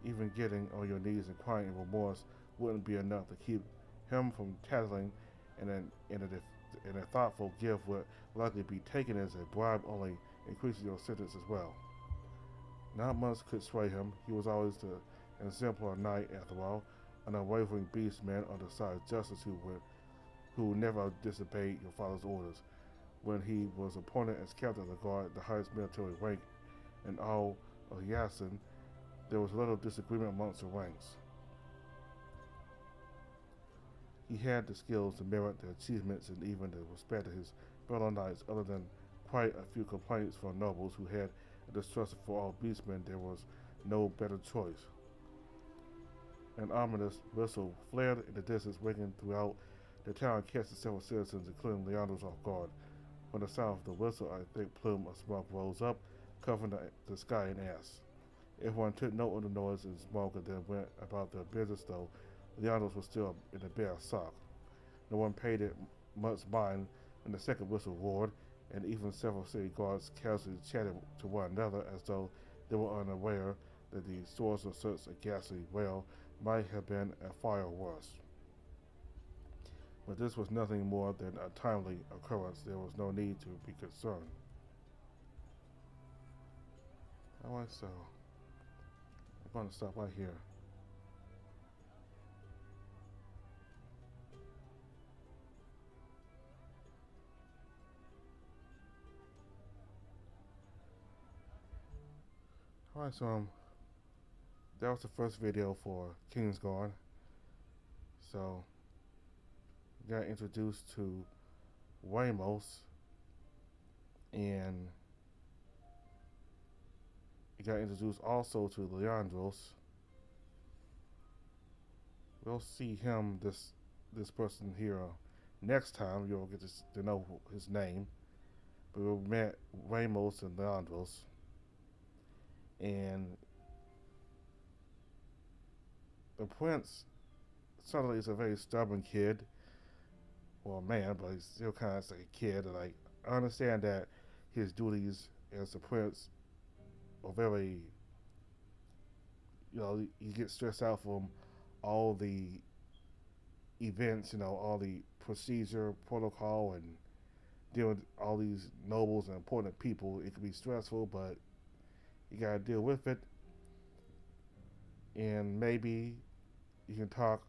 Even getting on your knees and crying in remorse wouldn't be enough to keep him from tattling, and a thoughtful gift would likely be taken as a bribe, only increasing your sentence as well. Not much could sway him. He was always the exemplar knight, after all, an unwavering beastman on the side of justice who never disobeyed your father's orders. When he was appointed as captain of the guard, the highest military rank in all of Yasin, there was little disagreement amongst the ranks. He had the skills to merit the achievements and even the respect of his fellow knights. Other than quite a few complaints from nobles who had a distrust for all beastmen, there was no better choice. An ominous whistle flared in the distance, waking throughout the town, catching several citizens, including Leandros, off guard. From the sound of the whistle, a thick plume of smoke rose up, covering the sky in ash. Everyone took note of the noise and smoke and then went about their business, though Leandros was still in a bare sock. No one paid it much mind when the second whistle roared, and even several city guards casually chatted to one another as though they were unaware that the source of such a ghastly wail might have been a fire worse. But this was nothing more than a timely occurrence. There was no need to be concerned. Alright, so I'm going to stop right here. Alright, so that was the first video for Kingsguard. So got introduced to Ramos, and got introduced also to Leandros. We'll see him, this person here, next time. You'll get to know his name. But we met Ramos and Leandros, and the prince suddenly is a very stubborn kid. Well, man, but he's still kind of like a kid. And like, I understand that his duties as the prince are very, he gets stressed out from all the events, all the procedure, protocol, and dealing with all these nobles and important people. It can be stressful, but you gotta deal with it. And maybe you can talk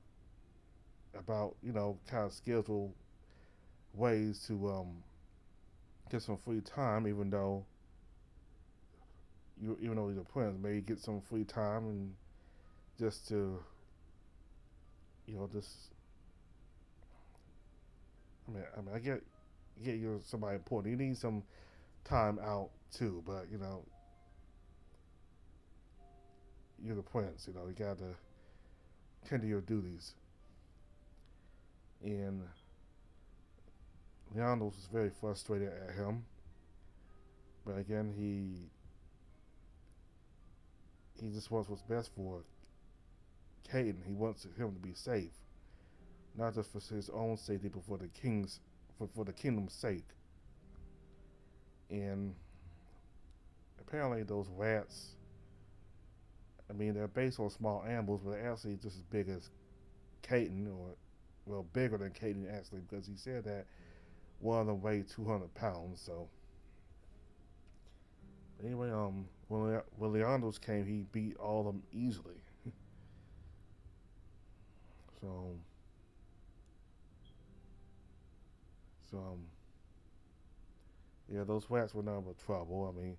about, kind of schedule ways to get some free time, even though he's a prince. Maybe get some free time and just to, just. I get you're somebody important. You need some time out too, but you're the prince. You know, you got to tend to your duties. And Leandros was very frustrated at him, but again, he just wants what's best for Caden. He wants him to be safe, not just for his own safety, but for the for the kingdom's sake. And apparently, those rats. I mean, they're based on small animals, but they're actually just as big as Caden, or well, bigger than Caden actually, because he said that one of them weighed 200 pounds. So anyway, when Leandros came, he beat all of them easily. So so yeah, those rats were nothing but trouble. I mean,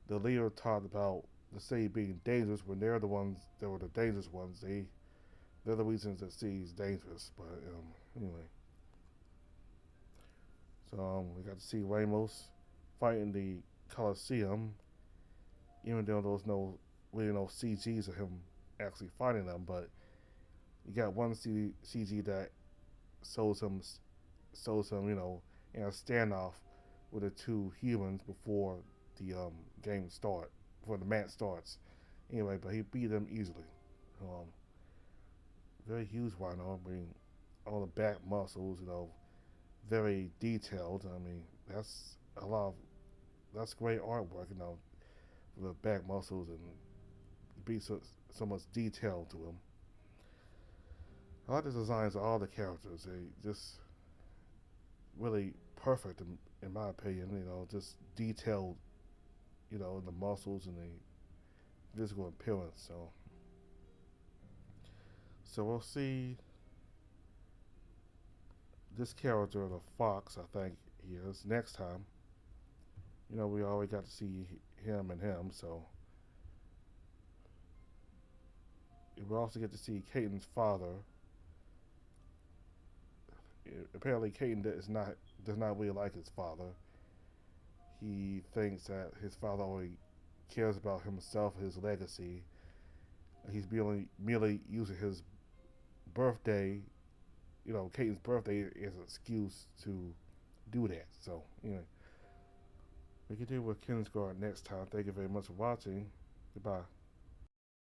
the leader talked about the city being dangerous when they're the ones that were the dangerous ones. They're the reasons that city is dangerous. But anyway, so we got to see Ramos fighting the Coliseum, even though there was no really no CGs of him actually fighting them. But you got one CG that shows him, in a standoff with the two humans before the game start, before the match starts. Anyway, but he beat them easily. Um, Very huge rhino. I mean, all the back muscles, very detailed. I mean, that's a lot of that's great artwork, with the back muscles and be so much detail to them. I like the designs of all the characters. They just really perfect in my opinion. Just detailed. The muscles and the physical appearance. So we'll see this character, the fox, I think he is, next time. We already got to see him and him, so we'll also get to see Caden's father. Apparently, Caden does not really like his father. He thinks that his father only cares about himself, his legacy. He's merely using his birthday, Caden's birthday, as an excuse to do that. So, we can do with Kingsguard next time. Thank you very much for watching. Goodbye.